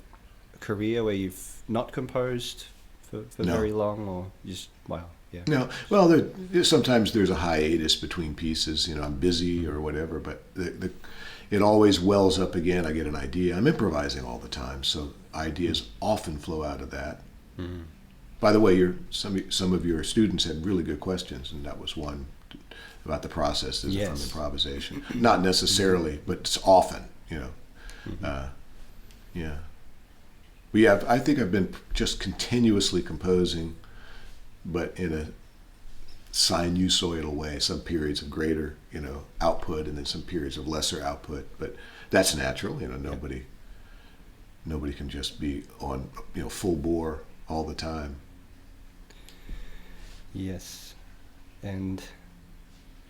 career where you've not composed for No. very long, or just, yeah? No, well, sometimes there's a hiatus between pieces. I'm busy or whatever, but it always wells up again. I get an idea. I'm improvising all the time, so ideas often flow out of that. Mm. By the way, some of your students had really good questions, and that was one about the processes from improvisation. Not necessarily, but it's often, yeah. But yeah, I think I've been just continuously composing, but in a sinusoidal way. Some periods of greater, output, and then some periods of lesser output. But that's natural. Nobody can just be on, full bore all the time. Yes. And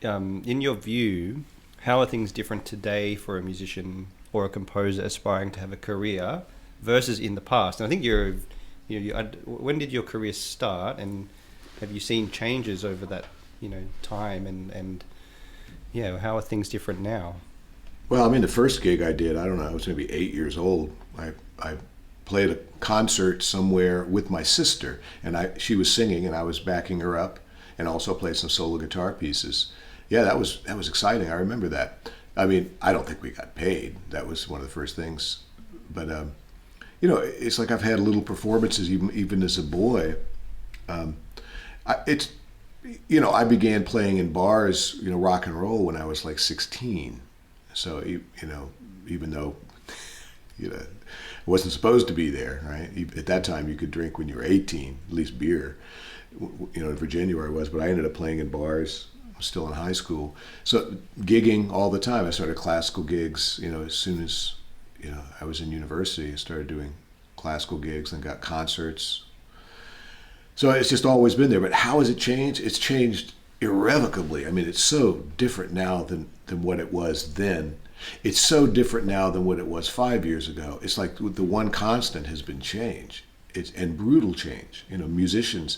in your view, how are things different today for a musician or a composer aspiring to have a career versus in the past? And I think when did your career start, and have you seen changes over that, time, and how are things different now? Well, the first gig I did, I don't know, I was maybe 8 years old. I played a concert somewhere with my sister, and she was singing, and I was backing her up, and also played some solo guitar pieces. Yeah, that was exciting. I remember that. I don't think we got paid. That was one of the first things. But, it's like I've had little performances even as a boy. I began playing in bars, rock and roll when I was like 16. So, even though, I wasn't supposed to be there, right? At that time, you could drink when you were 18, at least beer. In Virginia where I was, but I ended up playing in bars. Still in high school, so gigging all the time. I started classical gigs, as soon as I was in university. I started doing classical gigs and got concerts. So it's just always been there. But how has it changed? It's changed irrevocably. It's so different now than what it was then. It's so different now than what it was 5 years ago. It's like the one constant has been change. And brutal change. Musicians,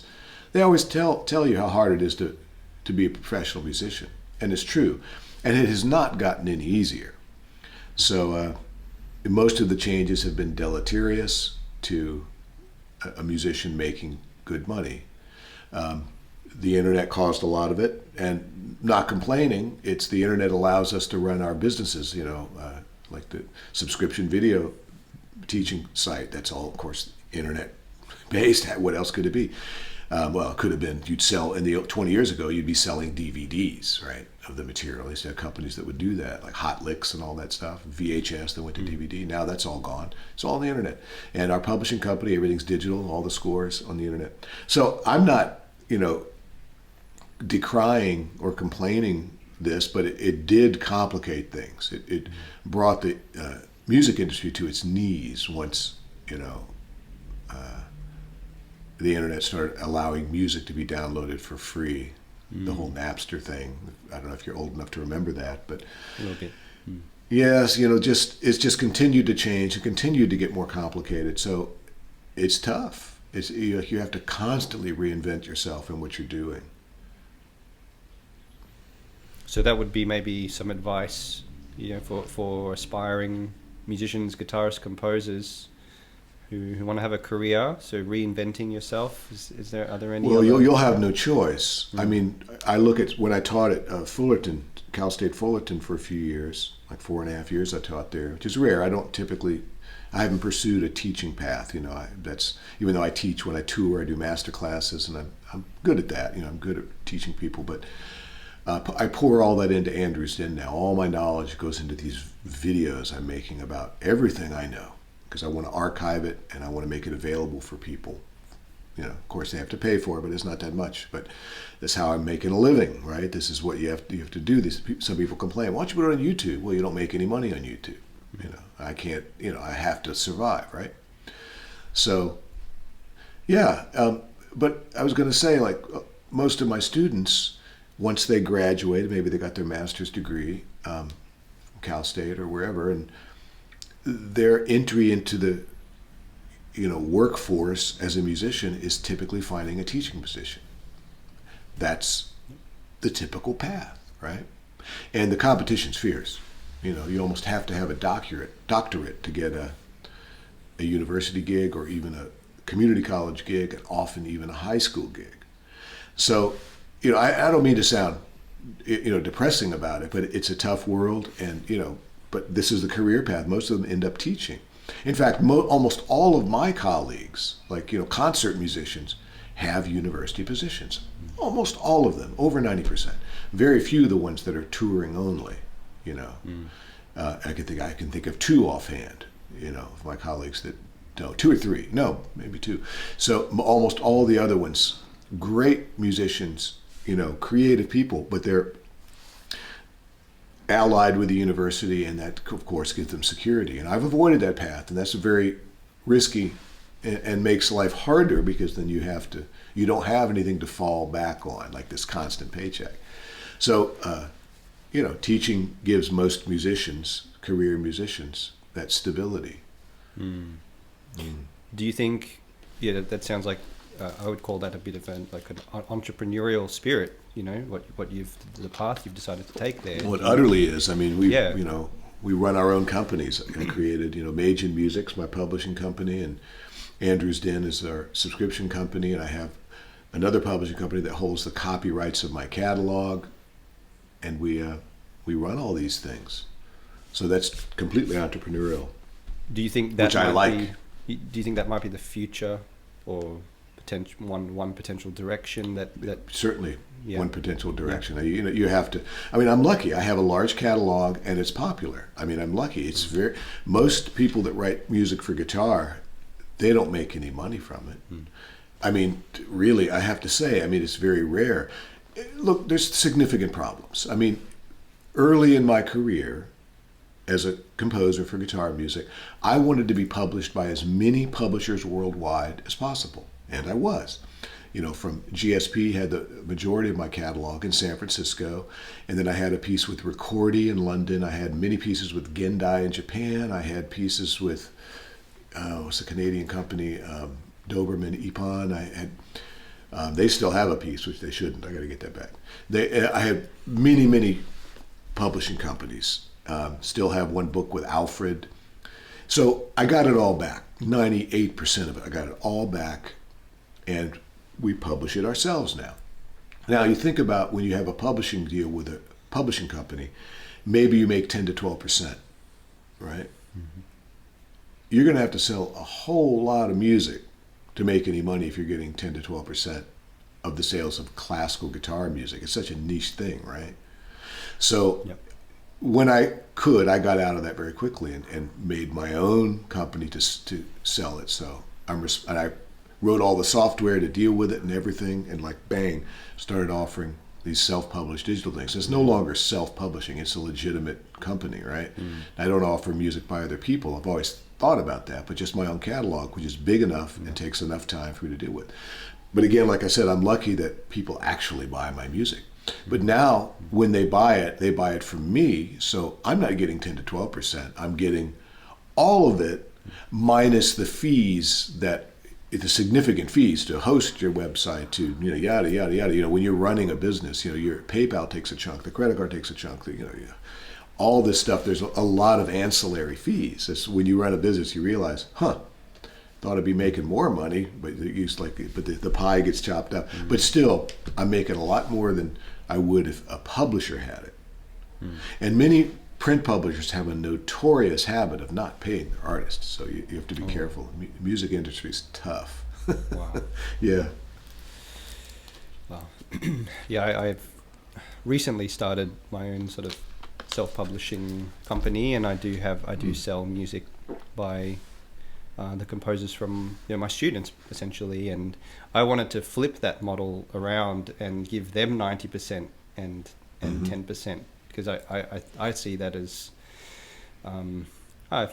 they always tell you how hard it is to be a professional musician, and it's true, and it has not gotten any easier. So most of the changes have been deleterious to a musician making good money. The internet caused a lot of it, and not complaining. It's the internet allows us to run our businesses, like the subscription video teaching site. That's all, of course, internet based. What else could it be? Well, it could have been, you'd sell, 20 years ago, you'd be selling DVDs, right, of the material. They used to have companies that would do that, like Hot Licks and all that stuff, VHS that went to DVD. Now that's all gone. It's all on the internet. And our publishing company, everything's digital, all the scores on the internet. So I'm not, decrying or complaining this, but it did complicate things. It brought the music industry to its knees once, the internet started allowing music to be downloaded for free. The whole Napster thing. I don't know if you're old enough to remember that, but A little bit. yes, it's just continued to change and continued to get more complicated. So it's tough. You have to constantly reinvent yourself in what you're doing. So that would be maybe some advice, for aspiring musicians, guitarists, composers who want to have a career. So reinventing yourself. Are there any? Well, other... you'll have no choice. I mean, I look at when I taught at Fullerton, Cal State Fullerton for a few years, like 4.5 years I taught there, which is rare. I haven't pursued a teaching path. That's even though I teach when I tour, I do master classes, and I'm good at that. I'm good at teaching people, but I pour all that into Andrews Den now. All my knowledge goes into these videos I'm making about everything I know, because I want to archive it and I want to make it available for people. Of course they have to pay for it, but it's not that much. But that's how I'm making a living, right? This is what you have to do. Some people complain, why don't you put it on YouTube? Well, you don't make any money on YouTube. I can't, I have to survive, right? So, yeah. But I was going to say, like, most of my students, once they graduated, maybe they got their master's degree from Cal State or wherever, and their entry into the workforce as a musician is typically finding a teaching position. That's the typical path, right? And the competition's fierce. You almost have to have a doctorate to get a university gig, or even a community college gig, and often even a high school gig. So, I don't mean to sound, depressing about it, but it's a tough world, and, but this is the career path. Most of them end up teaching. In fact, almost all of my colleagues, like, concert musicians, have university positions. Almost all of them, over 90%. Very few the ones that are touring only, I can think of two offhand, of my colleagues that don't, two or three, no, maybe two. So almost all the other ones, great musicians, creative people, but they're allied with the university, and that of course gives them security. And I've avoided that path, and that's very risky and makes life harder, because then you don't have anything to fall back on, like this constant paycheck. So teaching gives most musicians, career musicians, that stability. Do you think, that sounds like, I would call that a bit of an entrepreneurial spirit, the path you've decided to take there. Well, it utterly is. I mean, we run our own companies. I created, Majin Music's my publishing company, and Andrews Den is our subscription company, and I have another publishing company that holds the copyrights of my catalog, and we run all these things. So that's completely entrepreneurial. Do you think that which I like? Do you think that might be the future, or one potential direction that certainly one potential direction? Yeah. You have to. I mean, I'm lucky. I have a large catalog, and it's popular. I mean, I'm lucky. It's most people that write music for guitar, they don't make any money from it. I mean, really, I have to say, it's very rare. Look, there's significant problems. I mean, early in my career as a composer for guitar music, I wanted to be published by as many publishers worldwide as possible. And I was. From GSP had the majority of my catalog in San Francisco. And then I had a piece with Ricordi in London. I had many pieces with Gendai in Japan. I had pieces with, what's the Canadian company, Doberman Ipan. I had, they still have a piece, which they shouldn't. I got to get that back. I had many publishing companies. Still have one book with Alfred. So I got it all back. 98% of it. I got it all back. And we publish it ourselves now. Now you think about when you have a publishing deal with a publishing company, maybe you make 10 to 12%, right? Mm-hmm. You're going to have to sell a whole lot of music to make any money if you're getting 10 to 12% of the sales of classical guitar music. It's such a niche thing, right? So when I got out of that very quickly and made my own company to sell it. So and I wrote all the software to deal with it and everything, and like bang, started offering these self-published digital things. It's no longer self-publishing; it's a legitimate company, right? I don't offer music by other people. I've always thought about that, but just my own catalog, which is big enough and takes enough time for me to deal with. But again, like I said, I'm lucky that people actually buy my music. But now, when they buy it from me, so I'm not getting 10 to 12%. I'm getting all of it minus the fees the significant fees to host your website, to, yada, yada, yada. When you're running a business, your PayPal takes a chunk, the credit card takes a chunk, all this stuff. There's a lot of ancillary fees. It's when you run a business, you realize, thought I'd be making more money, but the pie gets chopped up. Mm-hmm. But still, I'm making a lot more than I would if a publisher had it. Mm-hmm. And many print publishers have a notorious habit of not paying their artists, so you have to be careful. The music industry is tough. Wow. Yeah. Wow. Yeah, I've recently started my own sort of self-publishing company, and I do sell music by the composers from my students, essentially, and I wanted to flip that model around and give them 90% and 10%, because I see that as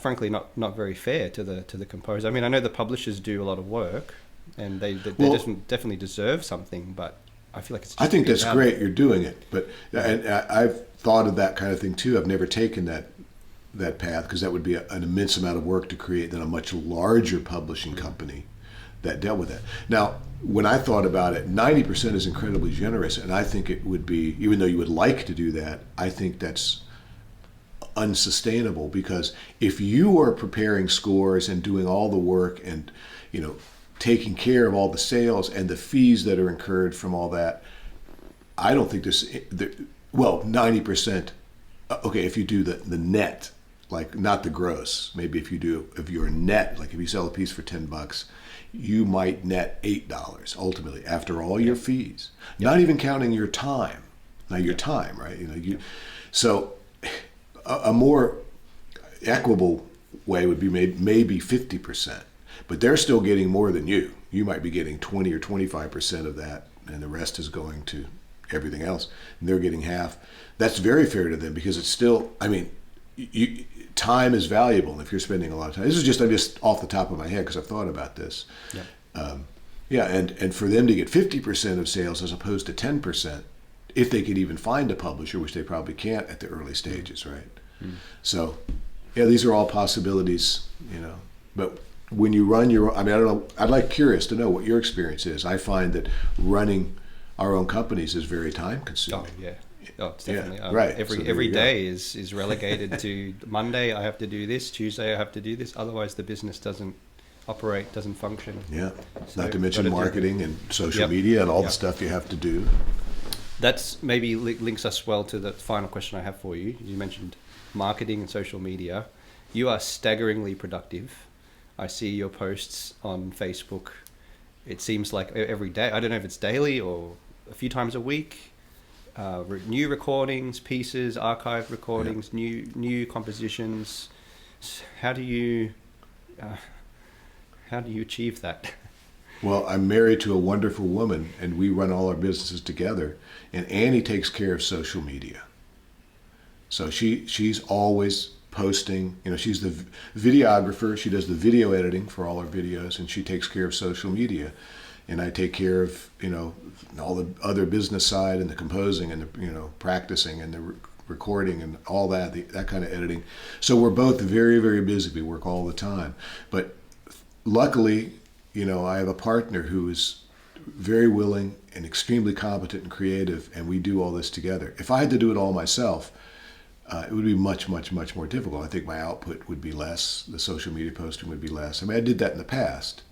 frankly not very fair to the composer. I mean, I know the publishers do a lot of work, and they definitely deserve something, but I feel like it's just I think that's great you're doing it, but and I've thought of that kind of thing too. I've never taken that path, because that would be an immense amount of work to create then a much larger publishing company that dealt with that. Now, when I thought about it, 90% is incredibly generous, and I think it would be, even though you would like to do that, I think that's unsustainable, because if you are preparing scores and doing all the work and taking care of all the sales and the fees that are incurred from all that, I don't think 90%, okay, if you do the net, like not the gross, maybe if you're net, like if you sell a piece for $10, you might net $8 ultimately after all your fees, not even counting your time. Now your time, right? So a more equitable way would be maybe 50%, but they're still getting more than you. You might be getting 20 or 25% of that, and the rest is going to everything else, and they're getting half. That's very fair to them, because it's still, time is valuable, and if you're spending a lot of time, I'm just off the top of my head because I've thought about this. Yeah. And for them to get 50% of sales as opposed to 10%, if they could even find a publisher, which they probably can't at the early stages, right? So, yeah, these are all possibilities, But when you run your, I don't know, curious to know what your experience is. I find that running our own companies is very time consuming. Oh, yeah. Oh, it's definitely. Right. Every day is relegated to Monday I have to do this, Tuesday I have to do this, otherwise the business doesn't operate, doesn't function. Yeah. So not to mention marketing and social media and all the stuff you have to do. That's maybe links us well to the final question I have for you. You mentioned marketing and social media. You are staggeringly productive. I see your posts on Facebook. It seems like every day. I don't know if it's daily or a few times a week. New recordings, pieces, archived recordings, new compositions. How do you achieve that? Well, I'm married to a wonderful woman, and we run all our businesses together. And Annie takes care of social media, so she's always posting. She's the videographer. She does the video editing for all our videos, and she takes care of social media. And I take care of all the other business side and the composing and the practicing and the recording and all that kind of editing. So we're both very, very busy. We work all the time. But luckily, I have a partner who is very willing and extremely competent and creative, and we do all this together. If I had to do it all myself, it would be much, much, much more difficult. I think my output would be less. The social media posting would be less. I did that in the past.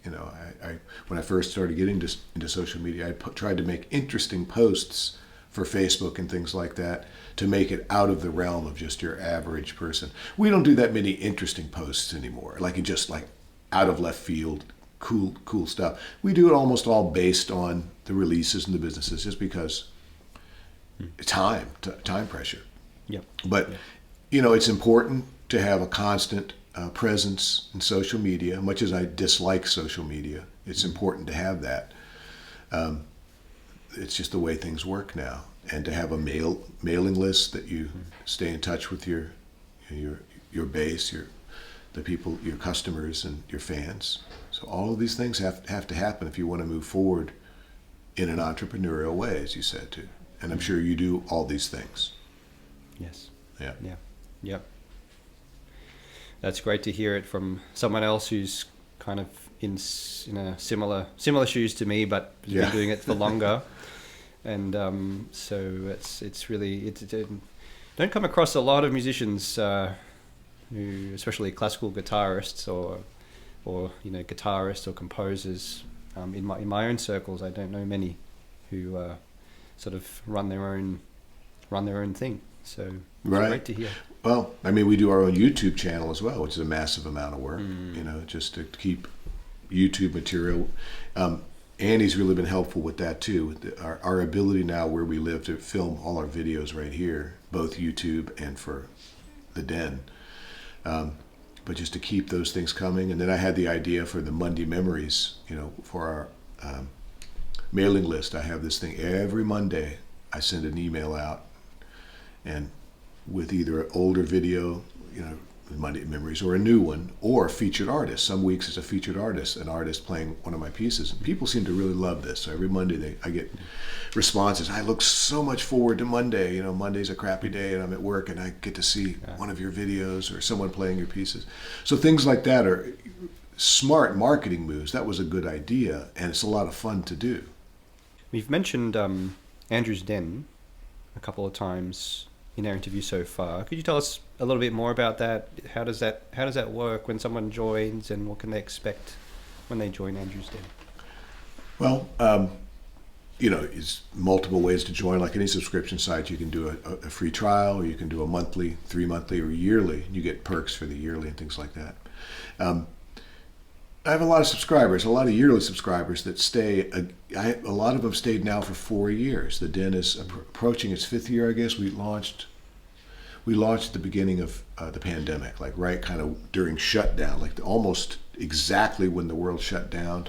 When I first started getting into social media, I tried to make interesting posts for Facebook and things like that to make it out of the realm of just your average person. We don't do that many interesting posts anymore, just out of left field, cool stuff. We do it almost all based on the releases and the businesses, just because time pressure. Yeah. But, it's important to have a constant presence in social media. Much as I dislike social media, it's important to have that. It's just the way things work now. And to have a mailing list that you stay in touch with your base, the people, your customers and your fans. So all of these things have to happen if you want to move forward in an entrepreneurial way, as you said too. And I'm sure you do all these things. Yes. Yeah. Yeah. Yep. That's great to hear it from someone else who's kind of in a similar shoes to me, but has been doing it for longer. And so it's really don't come across a lot of musicians who, especially classical guitarists or guitarists or composers. In my own circles, I don't know many who sort of run their own thing. So it's great to hear. Well, I mean, we do our own YouTube channel as well, which is a massive amount of work. Just to keep YouTube material. Andy's really been helpful with that too. Our ability now where we live to film all our videos right here, both YouTube and for the Den. But just to keep those things coming. And then I had the idea for the Monday Memories, for our mailing list. I have this thing every Monday. I send an email out, and with either an older video, Monday Memories, or a new one, or a featured artist. Some weeks it's a featured artist, an artist playing one of my pieces. And people seem to really love this. So every Monday I get responses. I look so much forward to Monday. Monday's a crappy day and I'm at work and I get to see one of your videos or someone playing your pieces. So things like that are smart marketing moves. That was a good idea, and it's a lot of fun to do. We've mentioned Andrew's Den a couple of times in our interview so far. Could you tell us a little bit more about that? How does that work when someone joins, and what can they expect when they join Andrew's Den? Well, it's multiple ways to join. Like any subscription site, you can do a free trial, or you can do a monthly, 3 monthly, or yearly. You get perks for the yearly and things like that. I have a lot of subscribers, a lot of yearly subscribers that stay. A lot of them stayed now for 4 years. The Den is approaching its 5th year, I guess. We launched at the beginning of the pandemic, like right kind of during shutdown, like almost exactly when the world shut down.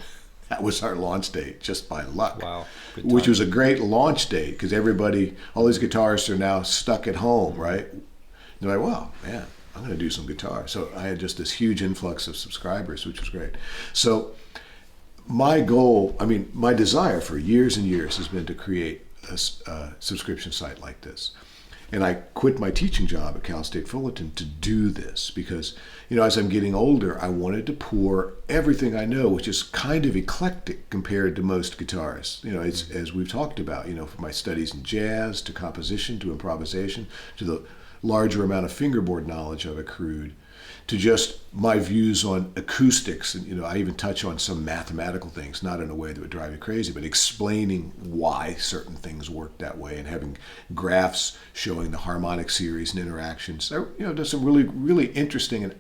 That was our launch date, just by luck. Wow. Which was a great launch date because all these guitarists are now stuck at home, right? They're like, wow, man, I'm going to do some guitar. So I had just this huge influx of subscribers, which was great. So my goal, my desire for years and years has been to create a subscription site like this. And I quit my teaching job at Cal State Fullerton to do this because, as I'm getting older, I wanted to pour everything I know, which is kind of eclectic compared to most guitarists. It's, as we've talked about, from my studies in jazz to composition to improvisation to the larger amount of fingerboard knowledge I've accrued to just my views on acoustics. And, I even touch on some mathematical things, not in a way that would drive you crazy, but explaining why certain things work that way and having graphs showing the harmonic series and interactions. Does some really, really interesting and,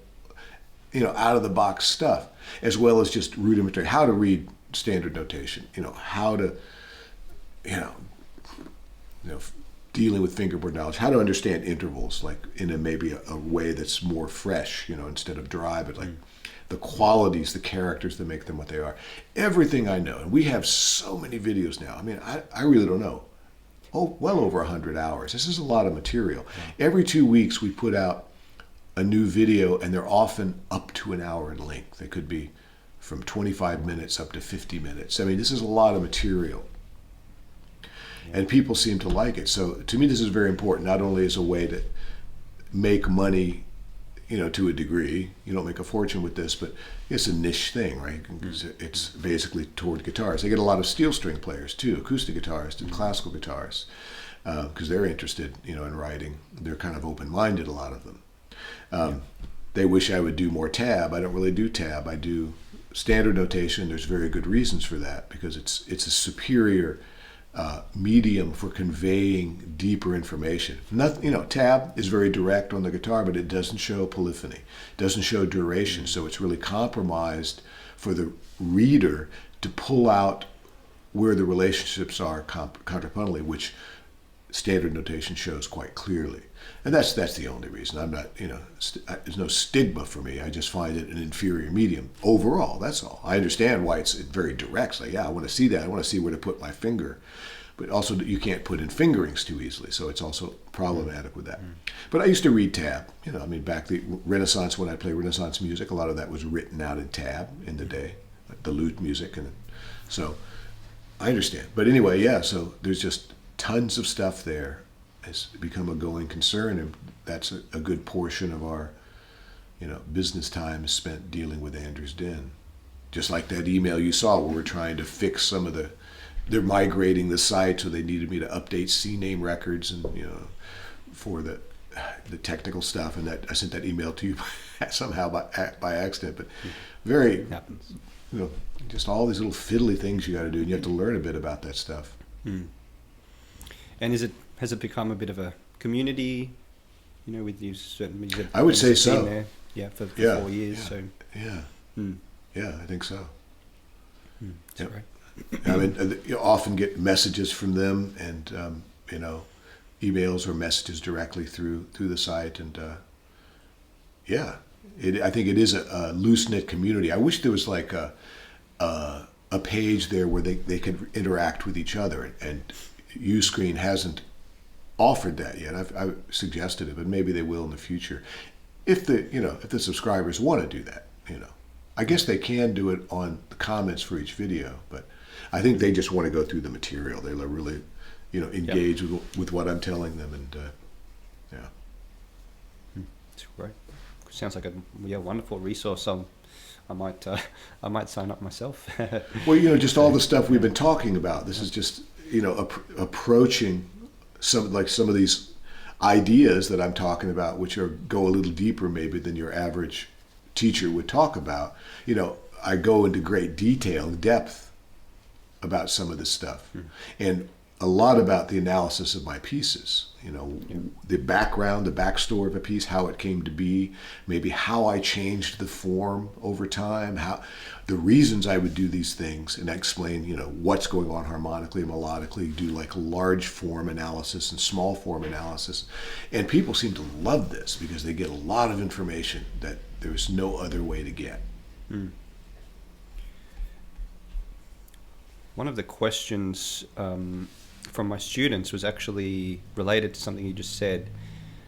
out of the box stuff, as well as just rudimentary, how to read standard notation, how to, dealing with fingerboard knowledge, how to understand intervals, like in maybe a way that's more fresh, instead of dry, but like the qualities, the characters that make them what they are. Everything I know, and we have so many videos now. I really don't know. Well over 100 hours. This is a lot of material. Yeah. Every 2 weeks we put out a new video, and they're often up to an hour in length. They could be from 25 minutes up to 50 minutes. This is a lot of material. And people seem to like it. So to me, this is very important, not only as a way to make money, to a degree. You don't make a fortune with this, but it's a niche thing, right? It's basically toward guitars. I get a lot of steel string players too, acoustic guitarists and classical guitarists, because they're interested, in writing. They're kind of open-minded, a lot of them. They wish I would do more tab. I don't really do tab. I do standard notation. There's very good reasons for that, because it's a superior medium for conveying deeper information. Tab is very direct on the guitar, but it doesn't show polyphony, doesn't show duration, so it's really compromised for the reader to pull out where the relationships are contrapuntally, which standard notation shows quite clearly. And that's the only reason. I'm not, there's no stigma for me. I just find it an inferior medium overall. That's all. I understand why it's very direct. It's like, yeah, I want to see that. I want to see where to put my finger. but also you can't put in fingerings too easily, so it's also problematic with that. But I used to read tab. I mean, back the Renaissance, when I play Renaissance music, a lot of that was written out in tab in the day, like the lute music, and so I understand. But anyway, yeah. So there's just tons of stuff there. It's become a going concern, and that's a good portion of our, business time is spent dealing with Andrew's Den. Just like that email you saw where we're trying to fix some of they're migrating the site, so they needed me to update CNAME records and, for the technical stuff. And that I sent that email to you somehow by accident, but very, Happens. just all these little fiddly things you got to do, and you have to learn a bit about that stuff. And has it become a bit of a community, with you certain music? I would say so. There, for 4 years. Yeah, so yeah, I think so. That's Yep. great. I mean, you often get messages from them, and emails or messages directly through the site, and I think it is a loose knit community. I wish there was like a page there where they could interact with each other, and Uscreen hasn't offered that yet. I've suggested it, but maybe they will in the future, if the subscribers want to do that. I guess they can do it on the comments for each video, but I think they just want to go through the material. They really, engage with what I'm telling them, and That's great. Sounds like a wonderful resource. I might sign up myself. Well, just all the stuff we've been talking about. This is just approaching some of these ideas that I'm talking about, which go a little deeper maybe than your average teacher would talk about. I go into great detail, depth about some of this stuff, and a lot about the analysis of my pieces. The background, the backstory of a piece, how it came to be, maybe how I changed the form over time, how the reasons I would do these things, and I explain, what's going on harmonically, melodically, do like large form analysis and small form analysis. And people seem to love this because they get a lot of information that there's no other way to get. One of the questions from my students was actually related to something you just said.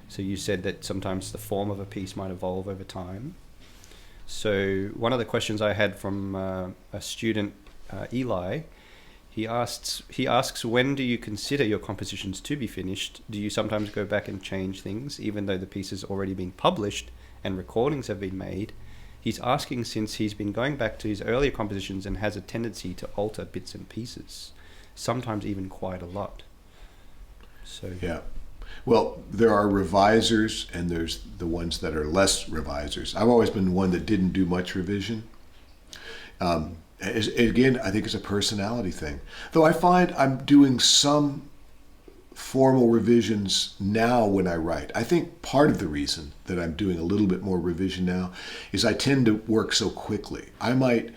So you said that sometimes the form of a piece might evolve over time. So one of the questions I had from a student, Eli, he asks, when do you consider your compositions to be finished? Do you sometimes go back and change things, even though the piece has already been published and recordings have been made? He's asking since he's been going back to his earlier compositions and has a tendency to alter bits and pieces, sometimes even quite a lot. So yeah. Well, there are revisers, and there's the ones that are less revisers. I've always been one that didn't do much revision. Again, I think it's a personality thing. Though I find I'm doing some formal revisions now when I write. I think part of the reason that I'm doing a little bit more revision now is I tend to work so quickly. I might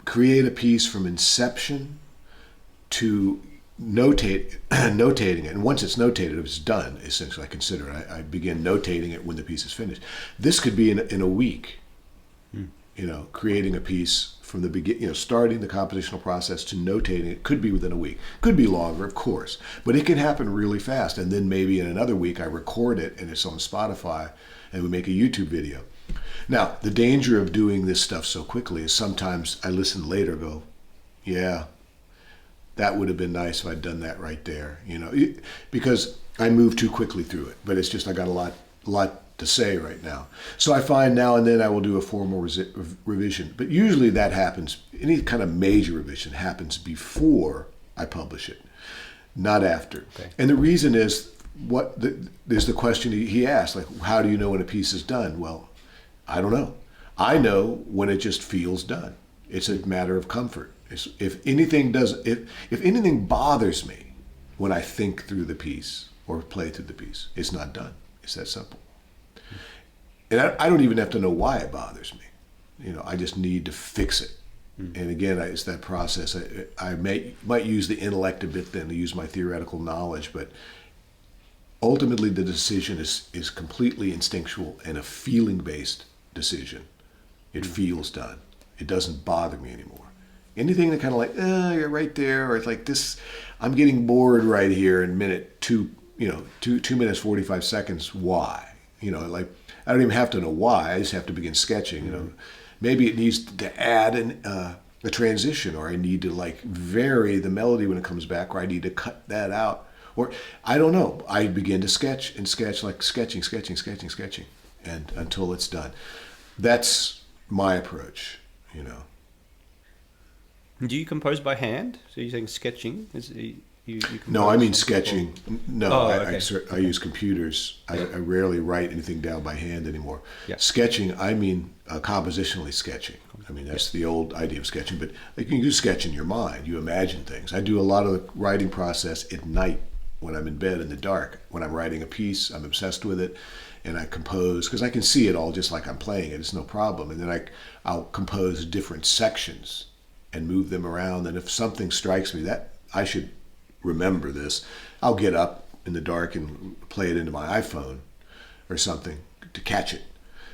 create a piece from inception to notating it, and once it's notated, it's done. Essentially, I consider it. I begin notating it when the piece is finished. This could be in a week. Creating a piece from the beginning, starting the compositional process to notating it could be within a week. Could be longer, of course, but it can happen really fast. And then maybe in another week, I record it and it's on Spotify, and we make a YouTube video. Now, the danger of doing this stuff so quickly is sometimes I listen later, go, yeah, that would have been nice if I'd done that right there, because I move too quickly through it. But it's just I got a lot to say right now. So I find now and then I will do a formal revision. But usually that happens, any kind of major revision happens before I publish it, not after. Okay. And the reason is, there's the question he asked, like, how do you know when a piece is done? Well, I don't know. I know when it just feels done. It's a matter of comfort. If anything bothers me when I think through the piece or play through the piece, it's not done. It's that simple. And I don't even have to know why it bothers me. I just need to fix it. And again, it's that process. I might use the intellect a bit then to use my theoretical knowledge, but ultimately the decision is completely instinctual and a feeling-based decision. It feels done. It doesn't bother me anymore. Anything that kind of like, you're right there, or it's like this, I'm getting bored right here in minute two, 2 minutes 45 seconds. Why? Like I don't even have to know why. I just have to begin sketching. Maybe it needs to add a transition, or I need to like vary the melody when it comes back, or I need to cut that out, or I don't know. I begin to sketch and sketch, like sketching, and until it's done. That's my approach. Do you compose by hand? So you're saying sketching? You No, I mean compose sketching. No, Oh, I use computers. I rarely write anything down by hand anymore. Yeah. Sketching, I mean compositionally sketching. I mean, that's the old idea of sketching, but like, you can do sketch in your mind. You imagine things. I do a lot of the writing process at night when I'm in bed in the dark. When I'm writing a piece, I'm obsessed with it, and I compose because I can see it all just like I'm playing it. It's no problem. And then I'll compose different sections and move them around. And if something strikes me that I should remember this, I'll get up in the dark and play it into my iPhone or something to catch it.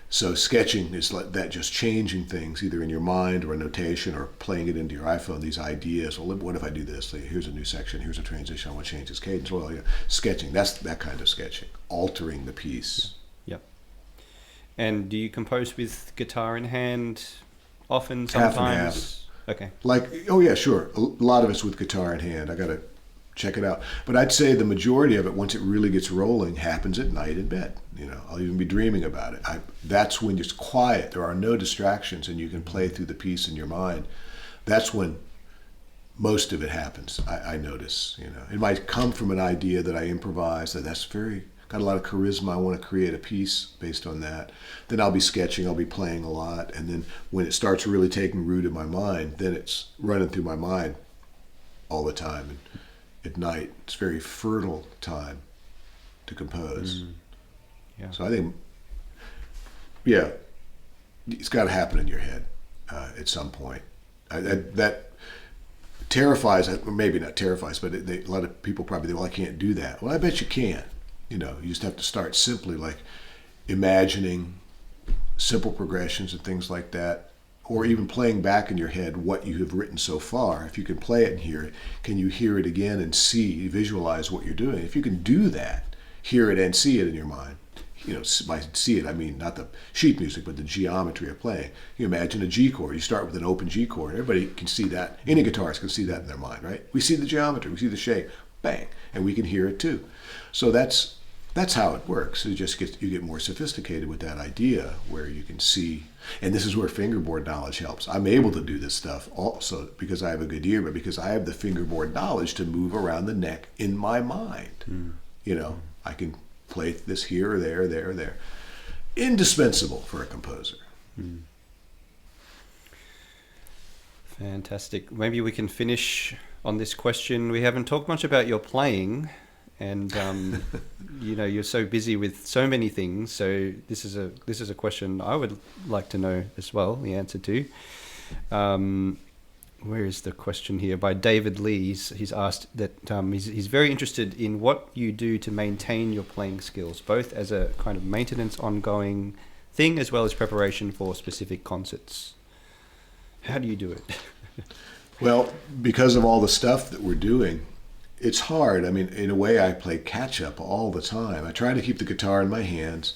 So sketching is like that, just changing things either in your mind or a notation, or playing it into your iPhone, these ideas. Well, what if I do this? Like, here's a new section, here's a transition, I want to change this cadence. Well, sketching, that's that kind of sketching, altering the piece. Yep. And do you compose with guitar in hand often, Half sometimes? and half. Okay. Like, oh yeah, sure. A lot of it's with guitar in hand. I got to check it out. But I'd say the majority of it, once it really gets rolling, happens at night in bed. I'll even be dreaming about it. That's when it's quiet. There are no distractions, and you can play through the piece in your mind. That's when most of it happens. I notice. It might come from an idea that I improvise. That's got a lot of charisma. I want to create a piece based on that. Then I'll be sketching. I'll be playing a lot, and then when it starts really taking root in my mind, then it's running through my mind all the time. And at night, it's a very fertile time to compose. Yeah. So I think, it's got to happen in your head at some point. That terrifies, or maybe not terrifies, but a lot of people probably think, well, I can't do that. Well, I bet you can. You just have to start simply, like imagining simple progressions and things like that, or even playing back in your head what you have written so far. If you can play it and hear it, can you hear it again and visualize what you're doing? If you can do that, hear it and see it in your mind. By see it, I mean not the sheet music, but the geometry of playing. You imagine a G chord. You start with an open G chord. Everybody can see that. Any guitarist can see that in their mind, right? We see the geometry. We see the shape. Bang. And we can hear it too. So that's how it works. You get more sophisticated with that idea, where you can see. And this is where fingerboard knowledge helps. I'm able to do this stuff also because I have a good ear, but because I have the fingerboard knowledge to move around the neck in my mind. I can play this here or there, there or there. Indispensable for a composer. Fantastic. Maybe we can finish on this question. We haven't talked much about your playing, and you're so busy with so many things. So this is a question I would like to know as well the answer to. Where is the question here? By David Lees. He's asked that he's very interested in what you do to maintain your playing skills, both as a kind of maintenance, ongoing thing, as well as preparation for specific concerts. How do you do it? Well, because of all the stuff that we're doing, it's hard. I mean, in a way, I play catch up all the time. I try to keep the guitar in my hands.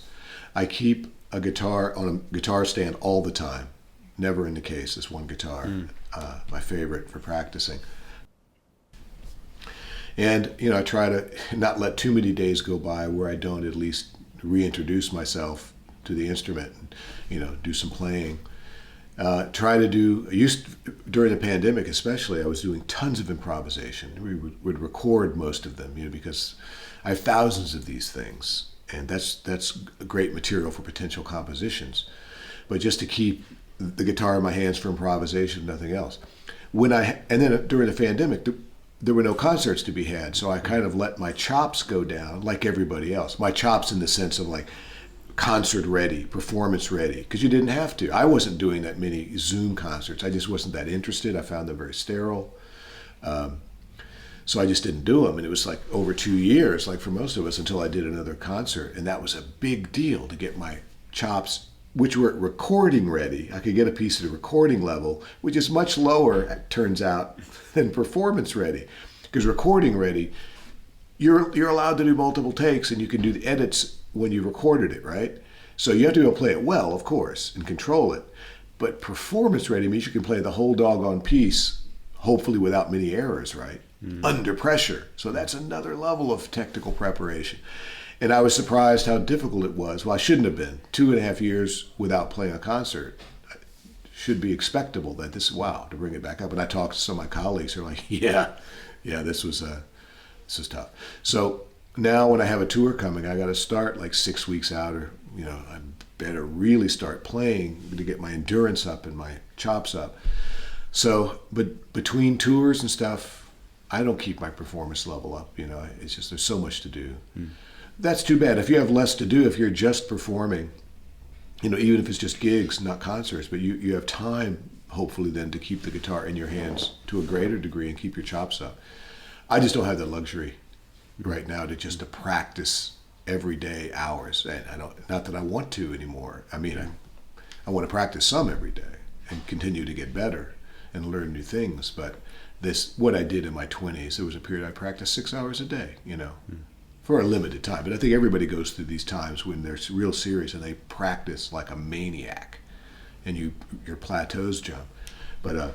I keep a guitar on a guitar stand all the time. Never in the case, this one guitar, my favorite for practicing. And, I try to not let too many days go by where I don't at least reintroduce myself to the instrument and, do some playing. During the pandemic especially, I was doing tons of improvisation. We would record most of them, because I have thousands of these things, and that's great material for potential compositions. But just to keep the guitar in my hands for improvisation, nothing else. And then during the pandemic, there were no concerts to be had, so I kind of let my chops go down like everybody else. My chops in the sense of like concert ready, performance ready, because you didn't have to. I wasn't doing that many Zoom concerts. I just wasn't that interested. I found them very sterile. So I just didn't do them. And it was like over 2 years, like for most of us, until I did another concert. And that was a big deal to get my chops which were recording ready. I could get a piece at a recording level, which is much lower, it turns out, than performance ready. Because recording ready, you're allowed to do multiple takes, and you can do the edits when you recorded it, right? So you have to be able to play it well, of course, and control it. But performance ready means you can play the whole doggone piece, hopefully without many errors, right? Under pressure. So that's another level of technical preparation. And I was surprised how difficult it was. Well, I shouldn't have been. 2.5 years without playing a concert should be expectable. That this, wow, to bring it back up. And I talked to some of my colleagues who are like, yeah, this was tough. So now when I have a tour coming, I got to start like 6 weeks out, or I better really start playing to get my endurance up and my chops up. So, but between tours and stuff, I don't keep my performance level up. It's just there's so much to do. That's too bad. If you have less to do, if you're just performing, even if it's just gigs, not concerts, but you have time, hopefully, then to keep the guitar in your hands to a greater degree and keep your chops up. I just don't have the luxury right now to practice every day, hours. And not that I want to anymore. I mean, I want to practice some every day and continue to get better and learn new things. But what I did in my 20s, there was a period I practiced 6 hours a day, for a limited time. But I think everybody goes through these times when they're real serious and they practice like a maniac, and your plateaus jump. But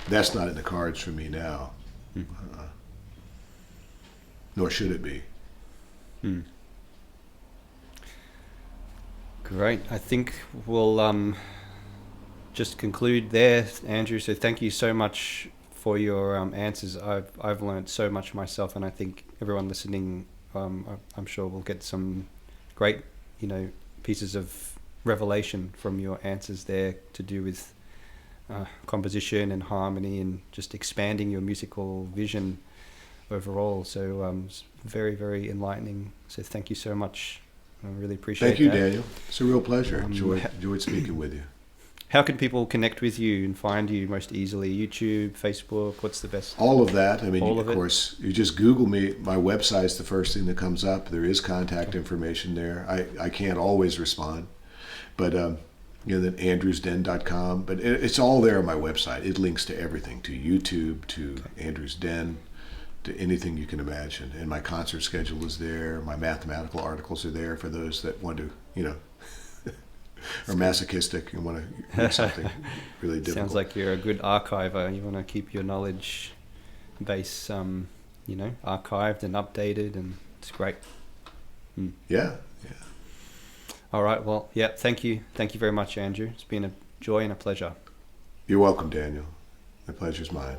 that's not in the cards for me now. Nor should it be. Great. I think we'll just conclude there, Andrew. So thank you so much for your answers. I've learned so much myself, and I think everyone listening, I'm sure will get some great, pieces of revelation from your answers there to do with composition and harmony and just expanding your musical vision overall. So it's very, very enlightening. So thank you so much. I really appreciate it. Thank you, Daniel. It's a real pleasure. Enjoyed speaking with you. How can people connect with you and find you most easily? YouTube, Facebook, what's the best? All of that. I mean, of course, you just Google me. My website's the first thing that comes up. There is contact information there. I can't always respond, but then andrewsden.com. But it's all there on my website. It links to everything, to YouTube, to Andrew's Den, to anything you can imagine. And my concert schedule is there. My mathematical articles are there for those that want to, are masochistic and want to read something really difficult. Sounds like you're a good archiver. You want to keep your knowledge base, archived and updated, and it's great. Yeah. All right. Well, yeah. Thank you. Thank you very much, Andrew. It's been a joy and a pleasure. You're welcome, Daniel. The pleasure's mine.